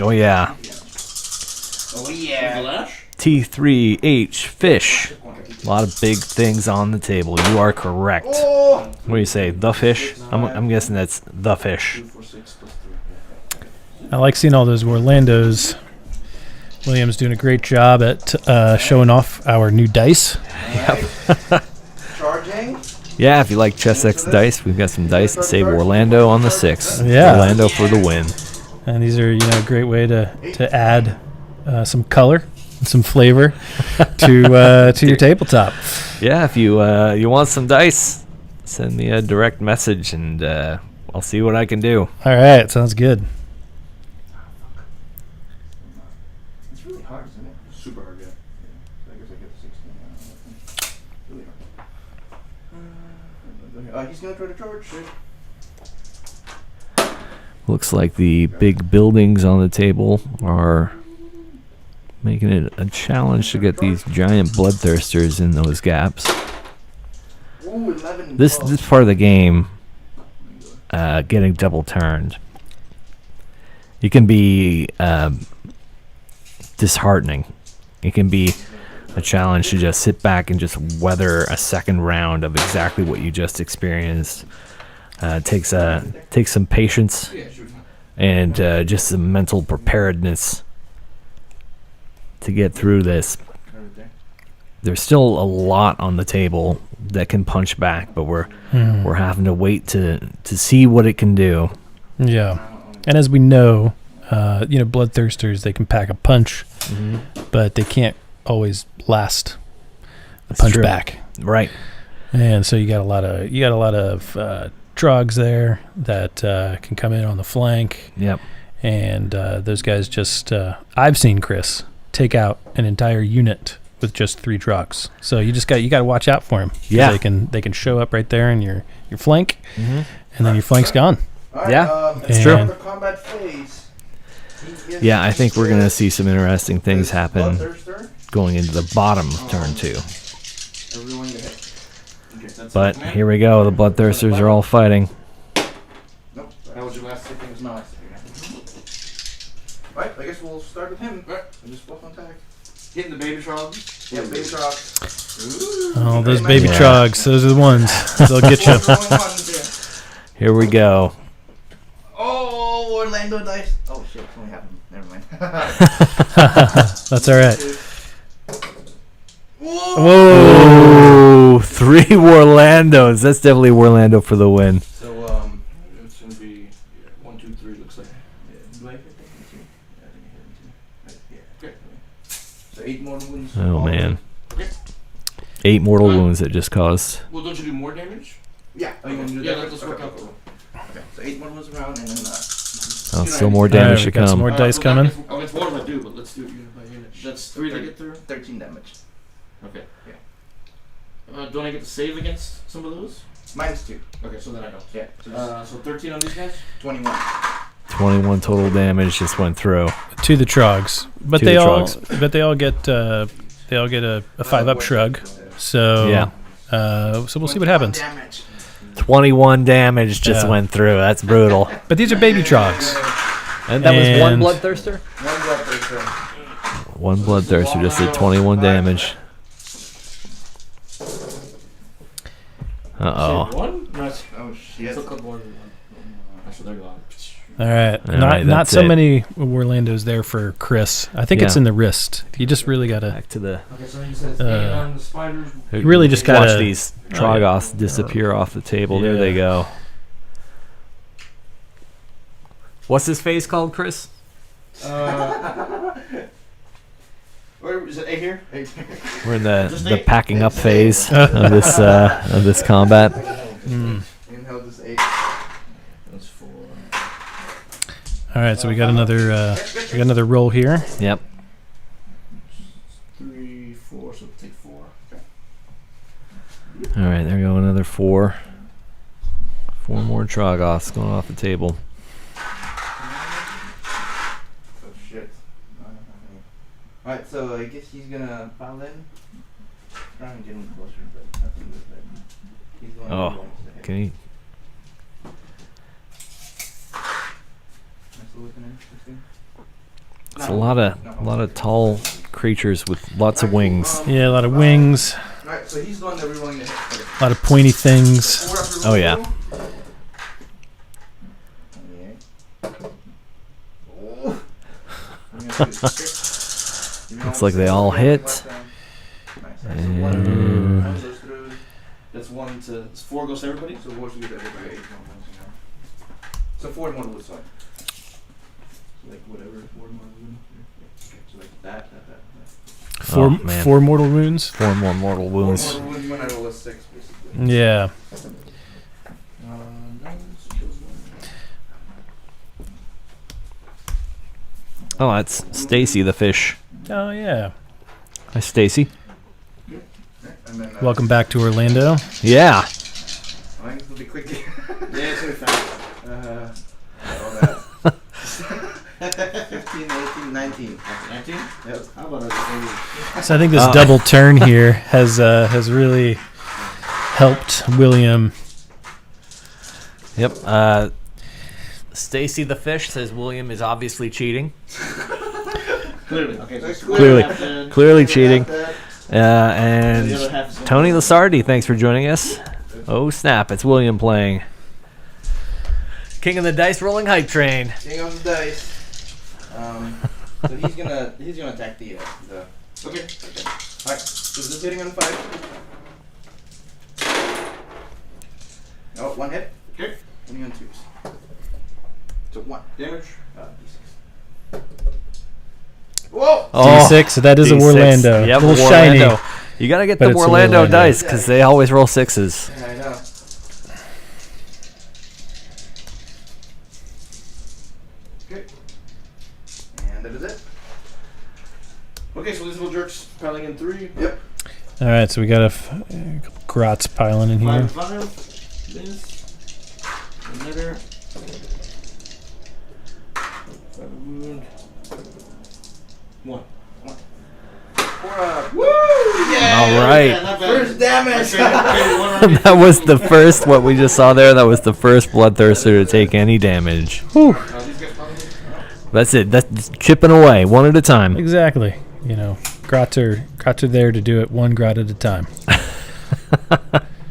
Oh yeah, Oh The yeah. lash? T3H fish. A lot of big things on the table. You are correct. Oh! What do you say, the fish? I'm guessing that's the fish. 2, 4, 6 plus 3. I like seeing all those Warlandos. William's doing a great job at showing off our new dice. Charging. Yeah, if you like Chess X dice, we've got some dice that say Warlando on the 6. Yeah. Warlando for the win. And these are, a great way to add some color and some flavor to your tabletop. Yeah, if you want some dice, send me a direct message and I'll see what I can do. All right, sounds good. It's really hard, isn't it? Super hard, yeah. I guess I get the 16. Really hard. He's gonna try to charge. Looks like the big buildings on the table are making it a challenge to get these giant Bloodthirsters in those gaps. Ooh, 11. This part of the game, getting double turned, it can be disheartening. It can be a challenge to just sit back and just weather a second round of exactly what you just experienced. Takes some patience and just some mental preparedness to get through this. there's still a lot on the table that can punch back, but we're having to wait to see what it can do. Yeah. And as we know, Bloodthirsters, they can pack a punch, but they can't always last the punch back. Right. And so you got a lot of drugs there that can come in on the flank. Yep. And those guys just I've seen Chris take out an entire unit with just 3 drugs. So you got to watch out for them. Yeah. They can show up right there in your flank, and then your flank's gone. All Yeah, it's true. The combat phase. Yeah, I think we're gonna see some interesting things happen going into the bottom of turn 2. But here we go. The Bloodthirsters are all fighting. Nope. That was your last hit. It was my last hit. Right, I guess we'll start with him. Right. And just buff on tag. Hitting the baby frogs. Yeah, baby frogs. Oh, those baby trogs. Those are the ones. They'll get you. Here we go. Oh, Warlando dice. Oh shit, it's only happened. Never mind. That's all right. Whoa! 3 Warlandos. That's definitely Warlando for the win. So it's gonna be 1, 2, 3. Looks like. Do I hit that? Okay. So 8 mortal wounds. Oh man. Okay. 8 mortal wounds it just caused. Well, don't you do more damage? Yeah. Oh, you want to do Yeah, that? let's work out. Okay. So 8 mortal wounds around, and then Still more damage to we got some come. more dice coming. Against what do I do? But let's do it unit by unit. That's 3 to get through. 13 damage. Okay. Yeah. Don't I get to save against some of those? -2. Okay, so then I don't. Yeah. So 13 on these guys? 21. 21 total damage just went through. To the trogs, but To they the all trogs. get a 5-up shrug. So Yeah. so we'll see what happens. Damage. 21 damage just Yeah. went through. That's brutal. But these are baby trogs. And that was one And- Bloodthirster? One Bloodthirster. One Bloodthirster just did 21 damage. Uh-oh. One? Nice. Oh shit. Took up more than one. So they're gone. All right, All not right, not that's so it. many Warlandos there for Chris. I think it's Yeah. in the wrist. You just really gotta. Back to the... Okay, so he says Uh, 8 on the spiders. You really just watch gotta- these Trogoths disappear off the table. There Yeah. they go. What's this phase called, Chris? Where is it? 8 here? 8. We're in Just the eight? packing up phase of this combat. Inhale this 8. That's 4. All right, so we got another roll here. Yep. 3, 4, so take 4. Okay. All right, there go another 4. 4 more Trogoths going off the table. Oh shit. Alright, so I guess he's gonna pile in. Trying to get him closer, but nothing good. He's going Oh, to can he? It's a lot of tall creatures with lots of wings. Yeah, a lot of wings, Alright, so he's the one that we're rolling to hit. Okay. a lot of pointy things. 4 after Oh, yeah. roll. Oh. Looks like they all hit. Nice. And- One goes through. That's 1 to 4 goes to everybody? So what should we get everybody 8 more ones, you know? So 4 more wood, sorry. So like whatever, 4 more wood. So like that. Four Oh, man. 4 mortal wounds. 4 more mortal 4 wounds. more wood when I roll a 6, basically. Yeah. Oh, that's Stacy the fish. Oh yeah. Hi, Stacy. And then, Welcome back to Orlando. Yeah. I think this will be quick. Yeah, it's gonna be fast. All that. 15, 18, 19. 19? Yep. How about I So I think this double turn here has really helped William. Yep. Stacy the fish says William is obviously cheating. Clearly. Okay, so Clearly cheating. The And other half is Tony Lasardi, thanks for joining us. Oh snap! It's William playing. King of the Dice Rolling Hype Train. King of the dice. So he's gonna attack the Okay. Alright. So this is hitting on 5. Oh, 1 hit. Okay. Hitting on 2s. So 1. Damage. D6. Whoa! D6, so that is a D6. Warlando. Yep, a little shiny. Warlando. You gotta get But the it's a Warlando Warlando. dice because they always roll 6s. Yeah, I know. Okay. And that is it. Okay, so these little jerks piling in 3. Yep. All right, so we got a couple grots piling in here. 5. This. Another. 5 wound. 1. Woo! Yeah! All right. Yeah, not bad. First damage! Okay, That was the first, what we just saw there, that was the first Bloodthirster to take any damage. Whew. That's it. That's chipping away, one at a time. Exactly. You know, grots are there to do it one grot at a time.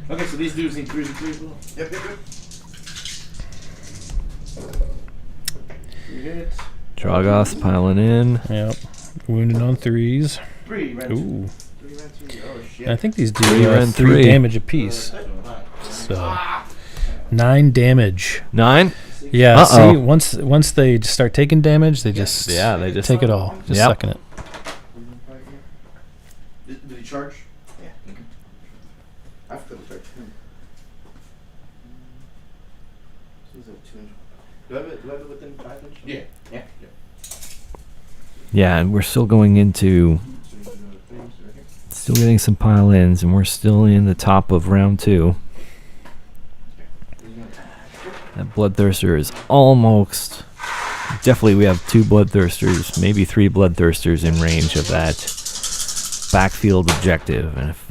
Okay, so these dudes need 3s and 3s as well. Yep, yep, yep. 3 hits. Drogoth's piling in. Yep. Wounded on 3s. 3 ran Ooh. 3 ran 2. Oh, shit. I think these do 3 ran 3 3. damage apiece. So 9 damage. 9? Yeah. Uh-oh. See, once they start taking damage, they just They just take it all. Just Yep. sucking it. Did he charge? Yeah. Okay. I have to double check. This is a 2 inch. Do I have it within 5 inch? Yeah. Yeah. Yeah, and we're still going into, still getting some pile-ins, and we're still in the top of round 2. That Bloodthirster is almost, definitely we have 2 Bloodthirsters, maybe 3 Bloodthirsters in range of that backfield objective. And if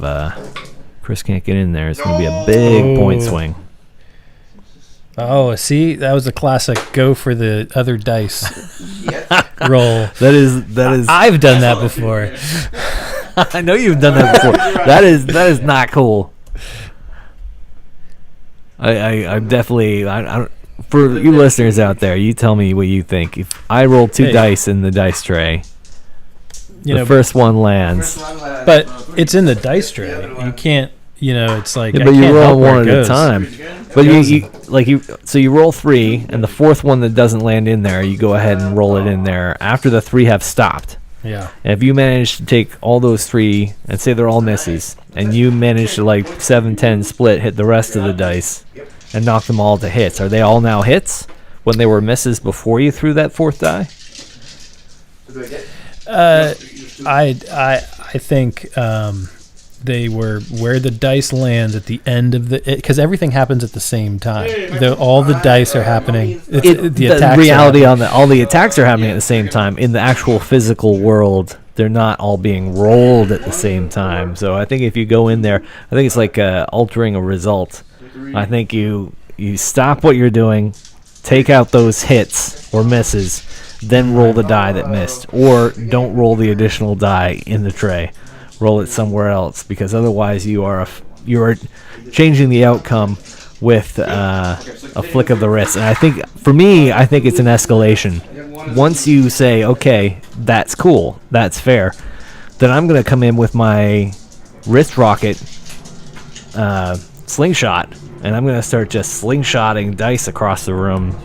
Chris can't get in there, it's going to be a big point swing. Oh, see, that was a classic. Go for the other dice Yes. roll. That is. I've done that before. I know you've done that before. That is not cool. I'm definitely. For you listeners out there, you tell me what you think. If I roll 2 dice in the dice tray, the first one lands. But it's in the dice tray. You can't. It's like. Yeah, I but you can't roll help where one it at a goes. time. But you roll 3, and the 4th one that doesn't land in there, you go ahead and roll it in there after the 3 have stopped. Yeah. And if you manage to take all those 3, and say they're all misses, and you manage to 7-10 split, hit the rest of the dice, and knock them all to hits, are they all now hits when they were misses before you threw that 4th die? I think they were where the dice lands at the end of because everything happens at the same time. All the dice are happening. The attacks reality on all the attacks are happening at the same time. In the actual physical world, they're not all being rolled at the same time. So I think if you go in there, I think it's like altering a result. I think you stop what you're doing, take out those hits or misses, then roll the die that missed, or don't roll the additional die in the tray. Roll it somewhere else, because otherwise you are changing the outcome with a flick of the wrist. And I think it's an escalation. Once you say, okay, that's cool, that's fair, then I'm going to come in with my wrist rocket slingshot, and I'm going to start just slingshotting dice across the room.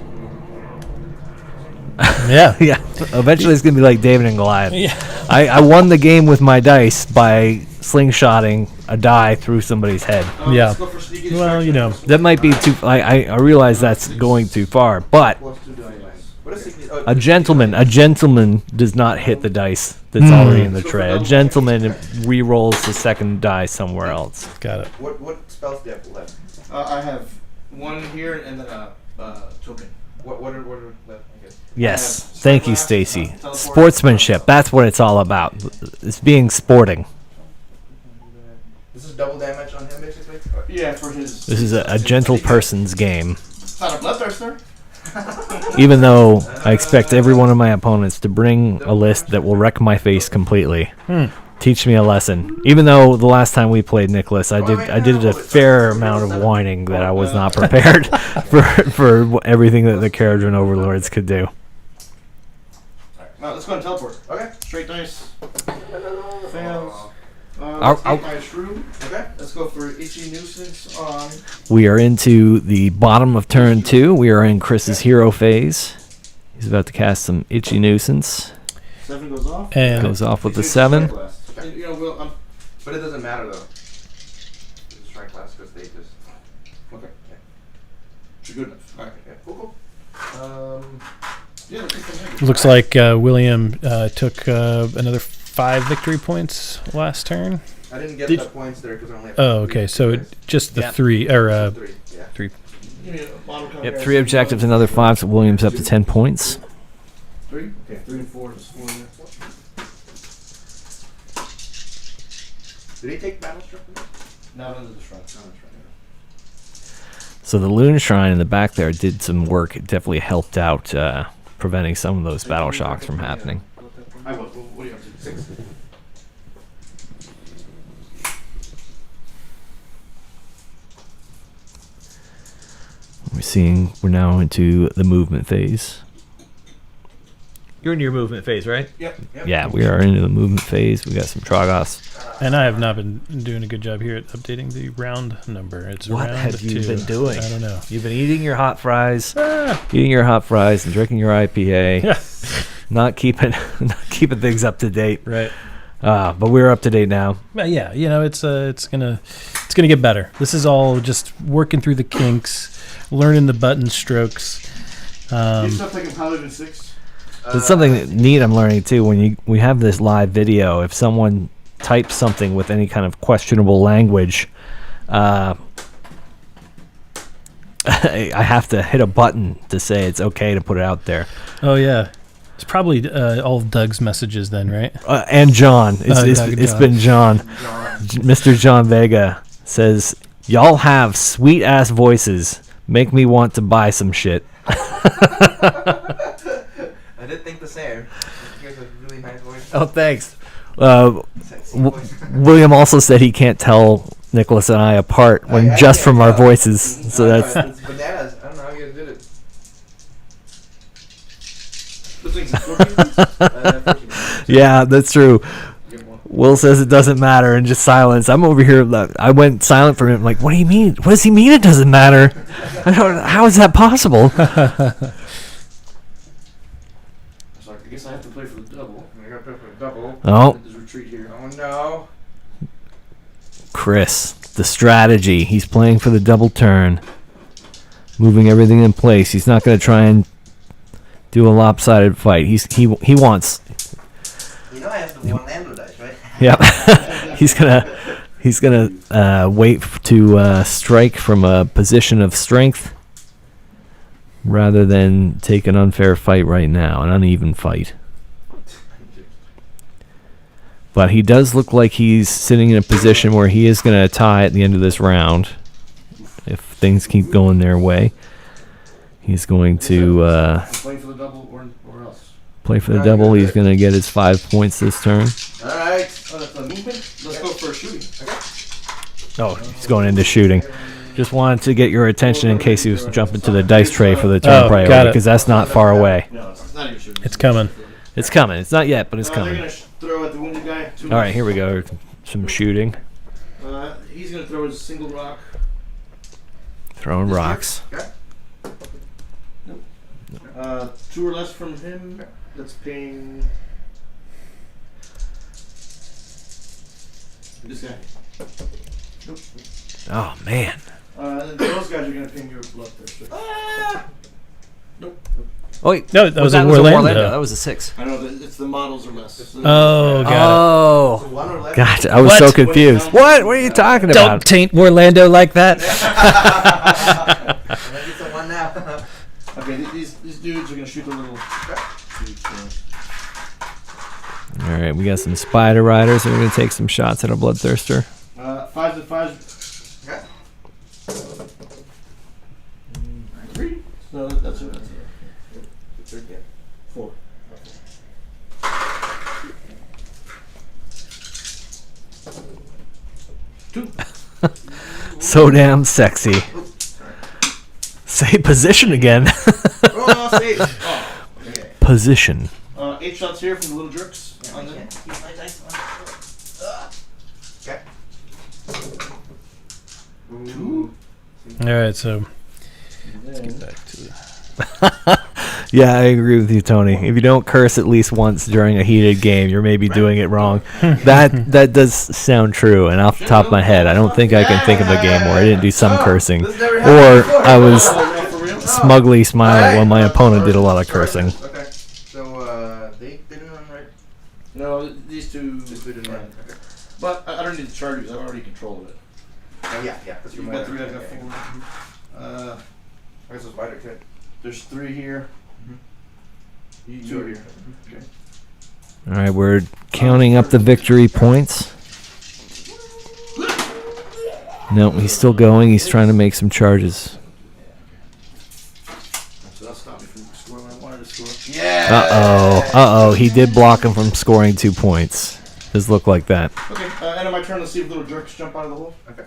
Yeah. Yeah. Eventually it's going to be like David and Goliath. Yeah. I won the game with my dice by slingshotting a die through somebody's head. Yeah. Well, That might be too. I realize that's going too far, but a gentleman does not hit the dice that's already in the tray. A gentleman re-rolls the second die somewhere else. Got it. What spells do you have left? I have 1 here and then a token. What are left? I guess. Yes, thank you, Stacy. Sportsmanship, that's what it's all about. It's being sporting. This is double damage on him, basically. Yeah, for his. This is a gentle person's game. It's not a Bloodthirster. Even though I expect every one of my opponents to bring a list that will wreck my face completely. Teach me a lesson. Even though the last time we played Nicholas, I did a fair amount of whining that I was not prepared for everything that the Caradron Overlords could do. Alright, now let's go and teleport. Okay. Straight dice. Fails. Let's get my shrew. Okay. Let's go for Itchy Nuisance on. We are into the bottom of turn 2. We are in Chris's hero phase. He's about to cast some Itchy Nuisance. 7 goes off. And Goes off with the 7. Okay. You know, Will, But it doesn't matter though. It's strike class because they just. okay. You're good enough. All right. Yeah. Cool. Yeah, let's take some heavy. looks like William took another 5 victory points last turn. I didn't get Did- the points there because I only have. Oh, okay. So just the Yeah. 3 or 3. Yeah. 3. Give me a model Yep, comparison. 3 objectives, another 5, so William's up to 10 points. 3? Okay, 3 and 4 is 4. Did he take battle struck? Not under the shrine. So the Loon Shrine in the back there did some work. It definitely helped out preventing some of those battle shocks from happening. I will. What do you have to do? 6. We're now into the movement phase. You're in your movement phase, right? Yep. Yeah, we are into the movement phase. We got some Troggoths. And I have not been doing a good job here at updating the round number. It's What round have you 2. been doing? I don't know. You've been eating your hot fries, and drinking your IPA, not keeping things up to date. Right. But we're up to date now. But yeah, it's gonna get better. This is all just working through the kinks, learning the button strokes. You stop taking Paladin 6? It's something neat I'm learning too. When we have this live video, if someone types something with any kind of questionable language, I have to hit a button to say it's okay to put it out there. Oh yeah, it's probably all of Doug's messages then, right? And John, Doug it's John. been John. Mr. John Vega says, "Y'all have sweet ass voices. Make me want to buy some shit." I did think the same. You guys have really nice voice. Oh, thanks. Sexy voice. William also said he can't tell Nicholas and I apart when I just can't from our tell. voices. So that's It's bananas. I don't know how you guys did it. This thing's 14? yeah, that's true. Get one. Will says it doesn't matter and just silence. I'm over here. I went silent for him. Like, what do you mean? What does he mean? It doesn't matter. How is that possible? So I guess I have to play for the double. I gotta play for a double. Oh, There's retreat here. Oh no. Chris, the strategy. He's playing for the double turn, moving everything in place. He's not going to try and do a lopsided fight. He wants. You know I have the Warlando dice, right? Yep. he's gonna wait to strike from a position of strength rather than take an unfair fight right now, an uneven fight. But he does look like he's sitting in a position where he is going to tie at the end of this round if things keep going their way. He's going to I'm playing for the double or else. play for the double. He's going to get his 5 points this turn. Alright. Oh, that's a movement? Let's go for shooting. Oh, he's going into shooting. Just wanted to get your attention in case he was jumping to the dice tray for the turn Oh, got priority, it. because that's not far away. No, it's not even shooting. It's coming. It's coming. It's not yet, but it's They're coming. going to throw at the wounded guy. All right, here we go. Some shooting. He's going to throw his single rock. Throwing rocks. Okay. 2 or less from him. That's paying. This guy. Oh, man. And those guys are going to pay me your Bloodthirster. Nope. Oh, wait. No, that was a a Warlando. That was a 6. I know, it's the models or less. Oh, got Oh. 1 or less. Gotcha. I was What? so confused. What? What are you talking it. Don't about? taint Warlando like that. It's a 1 now. Okay, these dudes are going to shoot a little. All right, we got some Spider Riders. They're going to take some shots at a Bloodthirster. 5s and 5s. Okay. 3? No, that's it. 4. So damn sexy. Say position again. Oh, save. Oh. Okay. Position. 8 shots here from the little jerks. Yeah, I can't keep my dice on. All right, so let's get back to it. Yeah, I agree with you, Tony. If you don't curse at least once during a heated game, you're maybe doing it wrong. That does sound true, and off the top of my head, I don't think I can think of a game where I didn't do some cursing, or I was smugly smiling when my opponent did a lot of cursing. Okay. So they didn't run right. No, these two didn't run. Okay. But I don't need to charge because I've already controlled it. Oh yeah. That's You've got 3, I've got 4. I guess it's wider too. There's 3 here. Mm-hmm. 2 here. Okay. All right, we're counting up the victory points. No, he's still going. He's trying to make some charges. So that'll stop me from scoring what I wanted to score. Yeah. Uh-oh. He did block him from scoring 2 points. Does look like that. Okay, end of my turn. Let's see if little jerks jump out of the hole. Okay.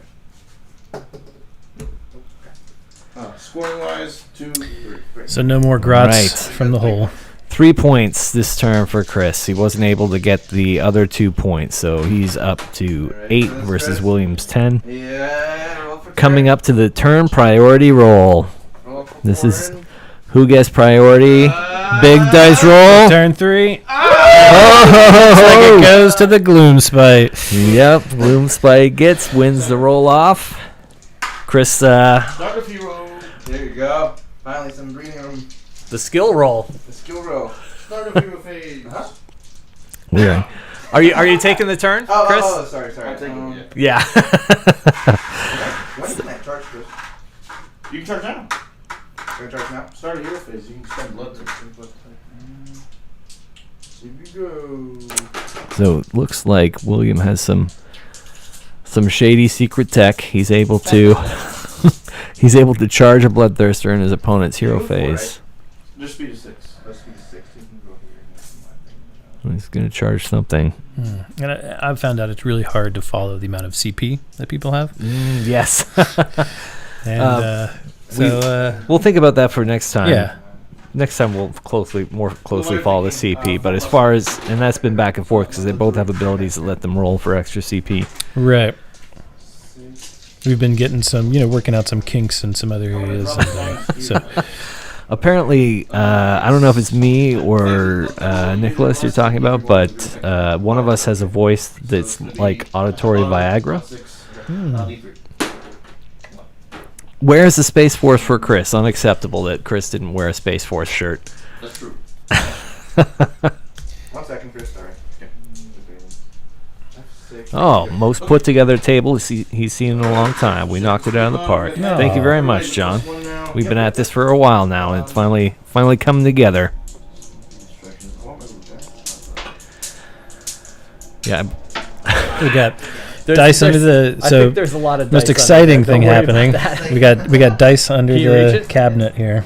Scoring wise, 2, 3. So no more grots Right. from the hole. 3 points this turn for Chris. He wasn't able to get the other 2 points, so he's up to 8 versus William's 10. Yeah. Roll for Coming up to the turn priority roll. Roll for This is Khorne. who gets priority. Big dice roll. Turn 3. Oh! It goes to the Gloomspite. Yep, Gloomspite Gitz wins the roll off. Chris, Start of hero. There you go. Finally, some breathing room. the skill roll. The skill roll. Start of hero phase. Yeah. Are you taking the turn, Chris? Oh, sorry. I'll take it, yeah. Yeah. When can I charge, Chris? You can charge now. Can I charge now? Start of hero phase. You can spend Bloodthirster. Here we go. So it looks like William has some shady secret tech. He's able to charge a Bloodthirster in his opponent's hero phase. Just speed of 6. Let's do 6. You can go here. He's going to charge something. And I've found out it's really hard to follow the amount of CP that people have. Yes. And We'll think about that for next time. yeah. Next time we'll more closely follow the CP. But as far as, and that's been back and forth because they both have abilities that let them roll for extra CP. Right. We've been getting some, working out some kinks in some other areas. So Apparently, I don't know if it's me or Nicholas you're talking about, but one of us has a voice that's like auditory Viagra. Where's the Space Force for Chris? Unacceptable that Chris didn't wear a Space Force shirt. That's true. 1 second, Chris. Sorry. F6. Oh, most put together table he's seen in a long time. We knocked it out of the park. No. Thank you very much, John. We've been at this for a while now, and it's finally coming together. Yeah. we got dice under the. I So think there's a lot of most dice exciting under there. thing Don't worry happening. about that. We got dice under Can you reach the it? cabinet here.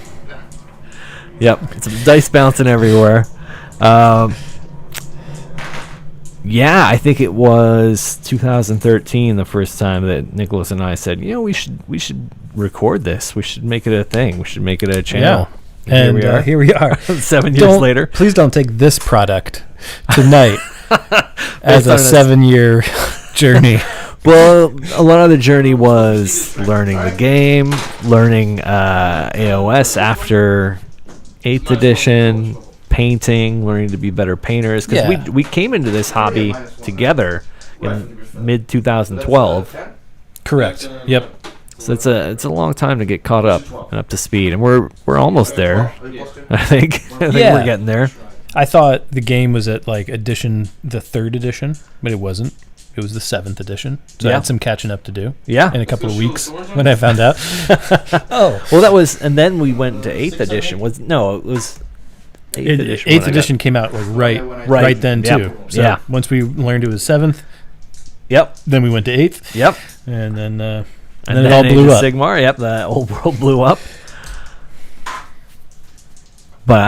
Yep, it's dice bouncing everywhere. Yeah, I think it was 2013 the first time that Nicholas and I said, we should record this. We should make it a thing. We should make it a channel. Yeah. And here we are. 7 years later. Please don't take this product tonight as a Based on 7-year journey. Well, a lot of the journey was learning the game, learning AOS after 8th edition, painting, learning to be better painters. Because Yeah. we came into this hobby together in mid 2012. Correct. Yep. So it's a long time to get caught up and up to speed, and we're almost there. I think Yeah. we're getting there. I thought the game was at the 3rd edition, but it wasn't. It was the 7th edition. So I Yeah. had some catching up to do Yeah. in a couple of weeks when I found out. Oh, well, that was, and then we went to 8th edition. It was 8th edition. when I 8th got- edition came out right then Yep. too. So Yeah. once we learned it was 7th, Yep. then we went to 8th, Yep. and then And then it all blew Age of up. Sigmar, yep, the whole world blew up. But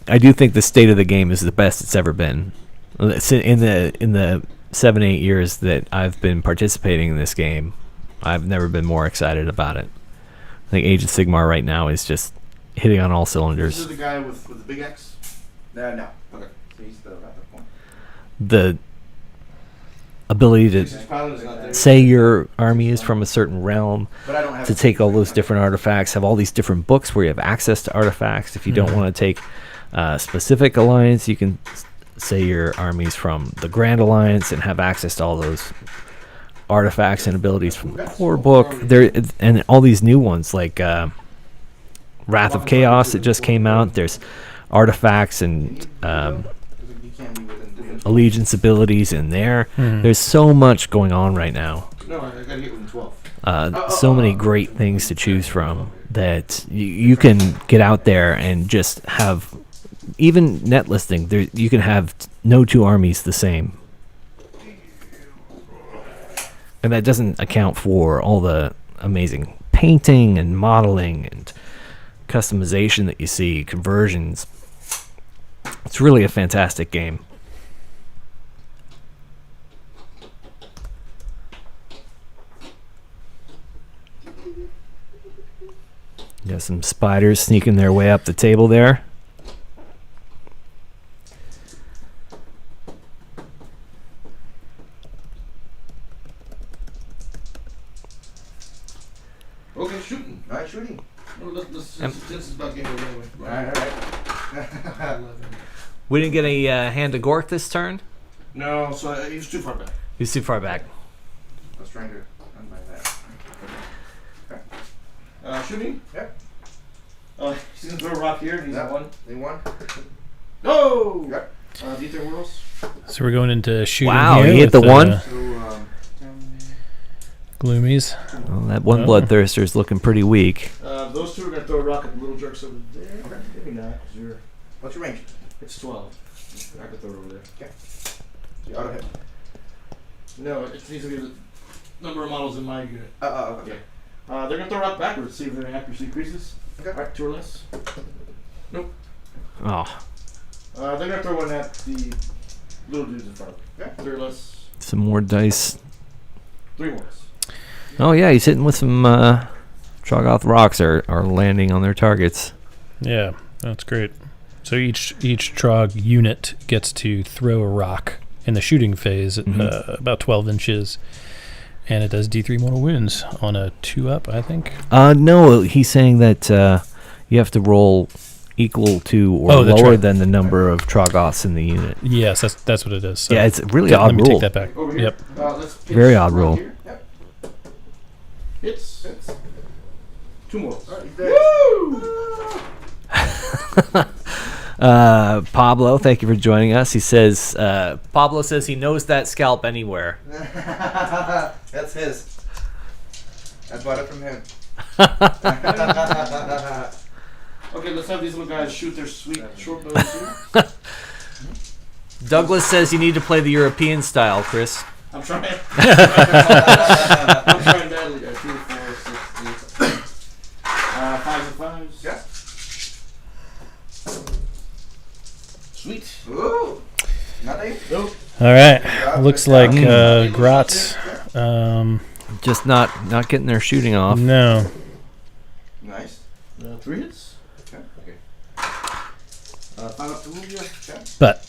I do think the state of the game is the best it's ever been. In the 7-8 years that I've been participating in this game, I've never been more excited about it. I think Age of Sigmar right now is just hitting on all This is cylinders. the guy with the big X. No. Okay. So he's still at the point. ability to Paladin's not there. say your army is from a certain realm, But I don't have to take all those different artifacts, have all these different books where you have access to artifacts. If you don't want to take specific alliance, you can say your army's from the Grand Alliance and have access to all those artifacts and abilities from the core book. There and all these new ones like Wrath of Chaos that just came out. There's artifacts and You can't be within allegiance abilities in there. There's so much going on right now. No, I gotta get within 12. So many great things to choose from that you can get out there and just have. Even net listing, there you can have no two armies the same, and that doesn't account for all the amazing painting and modeling and customization that you see, conversions. It's really a fantastic game. You got some spiders sneaking their way up the table there. Okay, shooting. All right, shooting. No, this is about game over anyway. All right. We didn't get a hand to Gork this turn. No, so he was too far back. He's too far back. I was trying to unbind that. Okay. Shooting? Yep. He's gonna throw a rock here. He's Yep. at one. They won. No! Yep. D3 whirls. So we're going into shooting Wow, here he hit with, the one. So, Gloomies. Well, that one Oh. Bloodthirster is looking pretty weak. Those two are gonna throw a rock at the little jerks over there. Okay. Maybe not, 'cause what's your range? it's 12. I could throw it over there. You auto hit. No, it needs to be the number of models in my unit. Okay. They're gonna throw a rock backwards, see if their accuracy increases. Okay. Alright, 2 or less. Oh, They're gonna throw one at the little dudes in front of them. Okay. 3 or less. some more dice. 3 more. Oh yeah, he's hitting with some Troggoth rocks are landing on their targets. Yeah, that's great. So each Trog unit gets to throw a rock in the shooting phase at about 12 inches, and it does D3 mortal wounds on a 2-up, I think. No, he's saying that you have to roll equal to or that's lower right. than the number of Troggoths in the unit. Yes, that's what it is. So Yeah, it's a really let odd me rule. take that back. Over here. Yep. Let's pitch Very odd right rule. here. Yep. Hits. 2 more. Pablo, thank you for joining us. He says Pablo says he knows that scalp anywhere. That's his. I bought it from him. Okay, let's have these little guys shoot their sweet short bows here. Douglas says you need to play the European style, Chris. I'm trying. I'm trying badly. 2, 4, 6, 8. 5s and 5s. Yeah. Sweet. Ooh. Nothing? Nope. All right. job, Looks good like job. Grotz. Just not getting their shooting off. No. Nice. 3 hits. Okay. 5 up to move you. Okay. But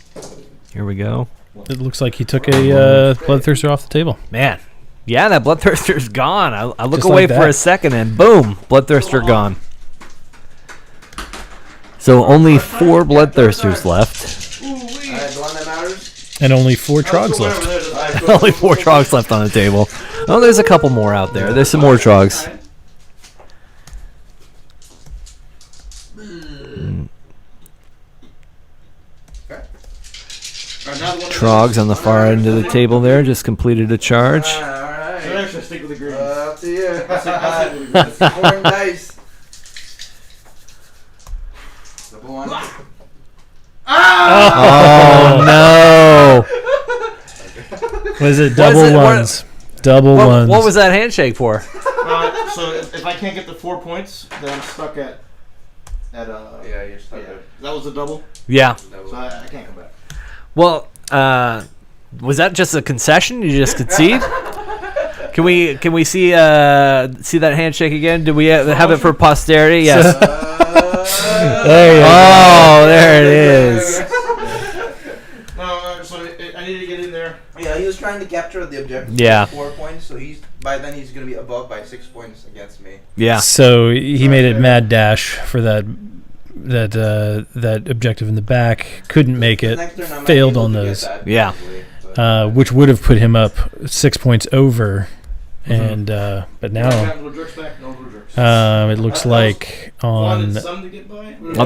Here we go. it looks like he took a Bloodthirster off the table. Man, yeah, that Bloodthirster's gone. I look Just away like for that. a second and boom, Bloodthirster gone. So only 4 Bloodthirsters left. Alright, the one that matters. And only 4 Trogs left. Only 4 Trogs left on the table. Oh, there's a couple more out there. There's some more Trogs. Trogs on the far end of the table there just completed a charge. Alright. Actually, stick with the green. Up to you. I'll stick with the green. That's Khorne dice. Double one. Oh no! Was it Was double it- what- ones? Double ones. What was that handshake for? So if I can't get the 4 points, then I'm stuck at Yeah, you're stuck there. That was a double, Yeah. so I can't come back. Well, was that just a concession? You just concede? Can we see that handshake again? Do we have it for posterity? Yes. There you go. Oh, there it is. No, so I need to get in there. Yeah, he was trying trying to capture the objective. Yeah. 4 points, so by then he's going to be above by 6 points against me. Yeah. So he made it mad dash for that objective in the back. Couldn't make it. Next turn, I'm not Failed able on to get those. that, Yeah. probably, so. Which would have put him up 6 points over. And but now it looks like on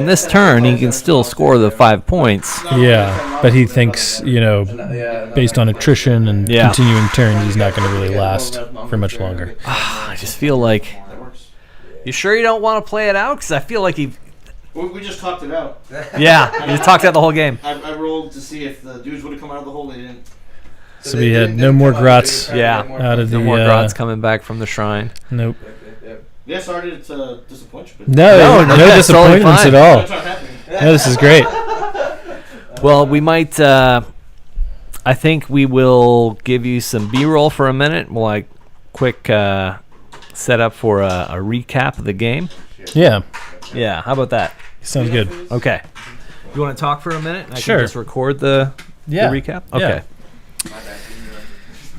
this turn, he can still score the 5 points. but he thinks based on attrition and Yeah. continuing turns, he's not going to really last for much longer. I just feel like. You sure you don't want to play it out? Because I feel like he. We just talked it out. Yeah, you talked out the whole game. I rolled to see if the dudes would have come out of the hole. They didn't. So we had no more grots. Yeah. Out of the No more grots coming back from the shrine. Nope. Yeah, sorry to disappoint you, but No that's totally disappointments fine. at all. that's not happening. No, this is great. Well, we might. I think we will give you some B-roll for a minute. We'll quick set up for a recap of the game. Yeah, Yeah, how about that? sounds good. Okay. You want to talk for a minute? I Sure. can just record the recap? Okay.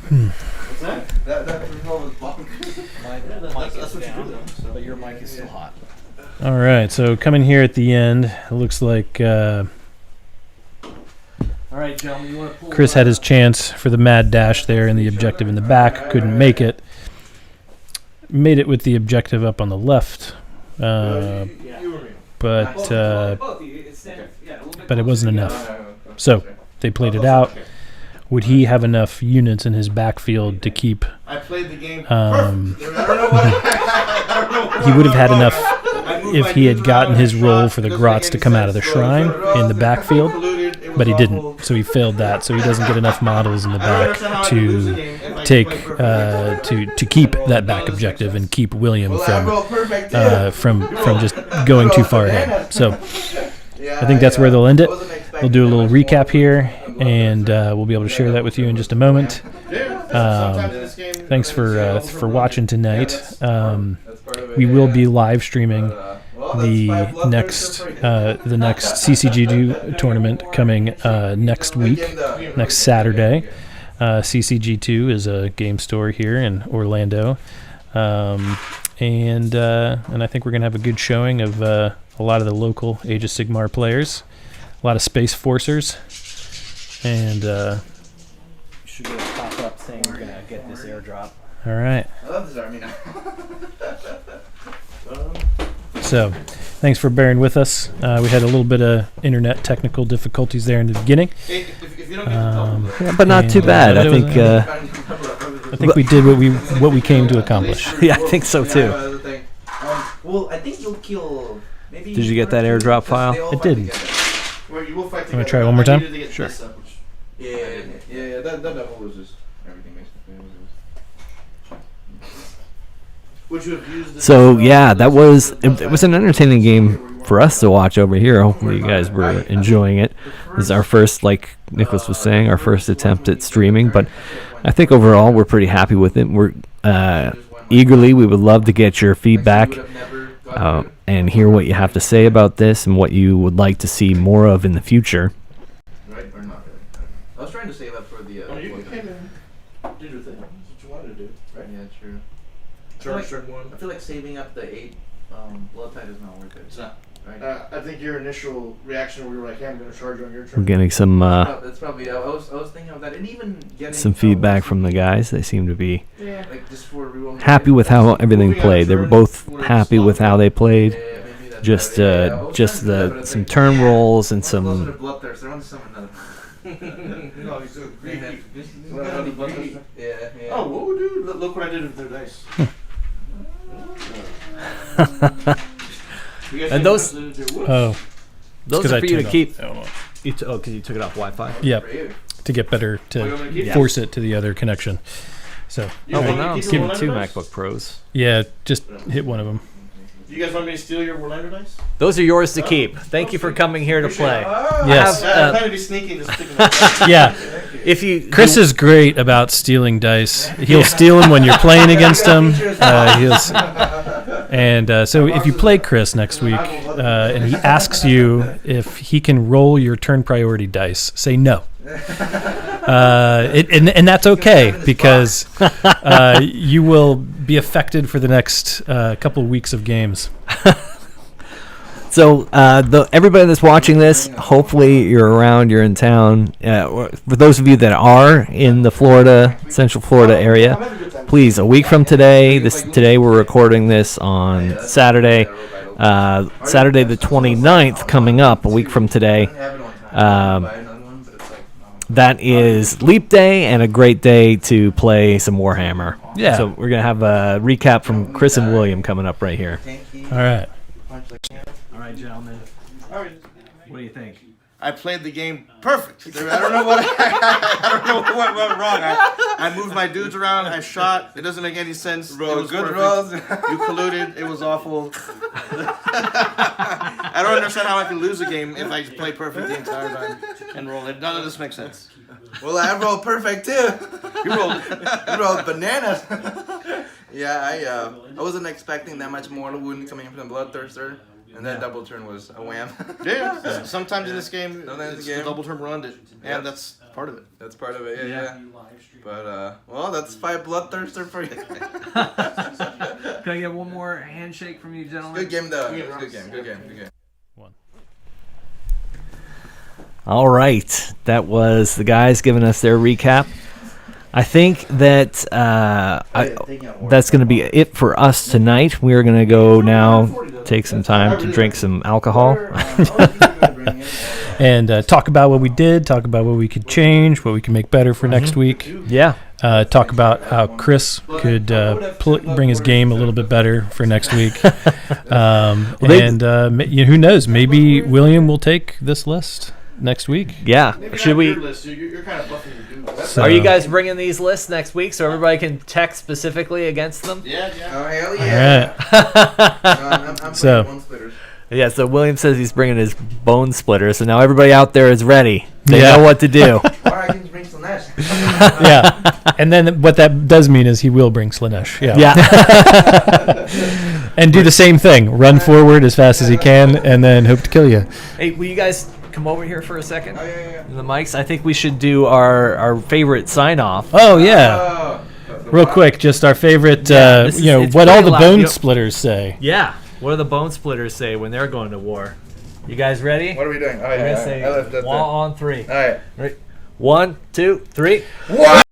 What's that? That was bomb. That's what you do, though. But your mic is still hot. All right, so coming here at the end, it looks like All right, gentlemen, you want to pull Chris had his chance for the mad dash there and the objective in the back. Couldn't make it. Made it with the objective up on the left, but it wasn't enough. So they played it out. Would he have enough units in his backfield to keep? I played the game. He would have had enough if he had gotten his roll for the grots to come out of the shrine in the backfield, but he didn't. So he failed that. So he doesn't get enough models in the back to take to keep that back objective and keep William from just going too far ahead. So I think that's where they'll end it. We'll do a little recap here, and we'll be able to share that with you in just a moment. Thanks for watching tonight. We will be live streaming the next CCG2 tournament coming next week, next Saturday. CCG2 is a game store here in Orlando, and I think we're gonna have a good showing of a lot of the local Age of Sigmar players, a lot of Space Forcers, and You should get a pop-up saying we're going to get this airdrop. all right. I love this army now. So, thanks for bearing with us. We had a little bit of internet technical difficulties there in the beginning. Hey, if you don't get the double, Yeah, but not too And, bad. but I it think. I think we did what we came to accomplish. Yeah, I think so too. Well, I think you'll kill. Maybe. Did you get that airdrop file? It didn't. well, you will fight Wanna together. try it one more time? I needed to get Sure. this up, which- Yeah. That double loses everything basically. Would you have used this? So yeah, that was it was an entertaining game for us to watch over here. Hopefully you guys were enjoying it. This is our first, like Nicholas was saying, our first attempt at streaming, but I think overall we're pretty happy with it. We're we would love to get your feedback and hear what you have to say about this and what you would like to see more of in the future. Right or not really? I was trying to save up for the. Oh, you came in, did your thing. That's what you wanted to do, right? Yeah, true. Charge turn one. I feel like saving up the 8 blood tide is not worth it. It's not. Right. I think your initial reaction where you were like, "Hey, I'm going to charge on your We're turn." getting some That's probably. I was thinking of that, and even getting some feedback from the guys. They seem to be like just for reroll. happy with how everything played. They were both happy with how they played. Just some turn rolls and some. Bloodthirster. I want to summon another. No, he's doing greedy. Yeah. Oh, whoa, dude! Look what I did with their dice. You guys And think those- that's the- whoops. Oh, Those 'cause are I for you to turned keep. off- Because you took it off Wi-Fi. Yep, For you. to get better Oh, you want me to to keep it? force it to the other connection. So You Oh want well, me to now I'm keep your seeing Warlander 2 dice? MacBook Pros. yeah, just hit one of them. You guys want me to steal your Warlander dice? Those are yours to keep. Thank you for coming here to play. Yes. Have, I plan to be sneaky, just sticking my dice. Yeah, If you Chris is great about stealing dice. He'll steal them when you're playing against him. So if you play Chris next week and he asks you if he can roll your turn priority dice, say no. And that's okay because you will be affected for the next couple of weeks of games. So, everybody that's watching this, hopefully you're around, you're in town. For those of you that are in the Central Florida area, please, a week from today, today we're recording this on Saturday, Saturday the 29th coming up, a week from today. That is Leap Day and a great day to play some Warhammer. Yeah. So we're going to have a recap from Chris and William coming up right here. All right. All right, gentlemen. What do you think? I played the game perfect. I don't know what I don't know what went wrong. I moved my dudes around. I shot. It doesn't make any sense. It was good perfect. rolls. You colluded. It was awful. I don't understand how I can lose a game if I play perfect the entire time and roll it. None of this makes sense. Well, I rolled perfect too. You rolled. You rolled bananas. Yeah, I wasn't expecting that much mortal wound coming from the Bloodthirster, and that double turn was a wham. Yeah. Sometimes in this game, Sometimes it's the game. the double term run, and that's part of it. That's part of it. Yeah. But well, that's 5 Bloodthirster for you. Can I get one more handshake from you, gentlemen? Good game though. Good game. All right, that was the guys giving us their recap. I think that that's going to be it for us tonight. We're going to go now, take some time to drink some alcohol. And talk about what we did, talk about what we could change, what we can make better for next week. Yeah. Talk about how Chris could bring his game a little bit better for next week. Who knows? Maybe William will take this list next week. Yeah. Should we? You're kind of buffing your dudes. So, Are you guys bringing these lists next week so everybody can text specifically against them? Yeah. Oh hell all yeah! right. I'm So- playing Bone Splitters. Yeah, so William says he's bringing his bone splitter, so now everybody out there is ready. They Yeah. know what to do. Or I can bring Slanesh. Yeah. And then what that does mean is he will bring Slanesh. Yeah. Yeah. And do the same thing. Run forward as fast as he can and then hope to kill you. Hey, will you guys come over here for a second? Oh yeah. The mics. I think we should do our favorite sign off. Oh, yeah. Oh, Real quick, just our favorite, Yeah, this is- it's what all pretty the loud. bone Yep. splitters say. Yeah. What do the bone splitters say when they're going to war? You guys ready? What are we doing? Oh We're yeah. gonna say That's one on 3. All right. Right. 1, 2, 3. What?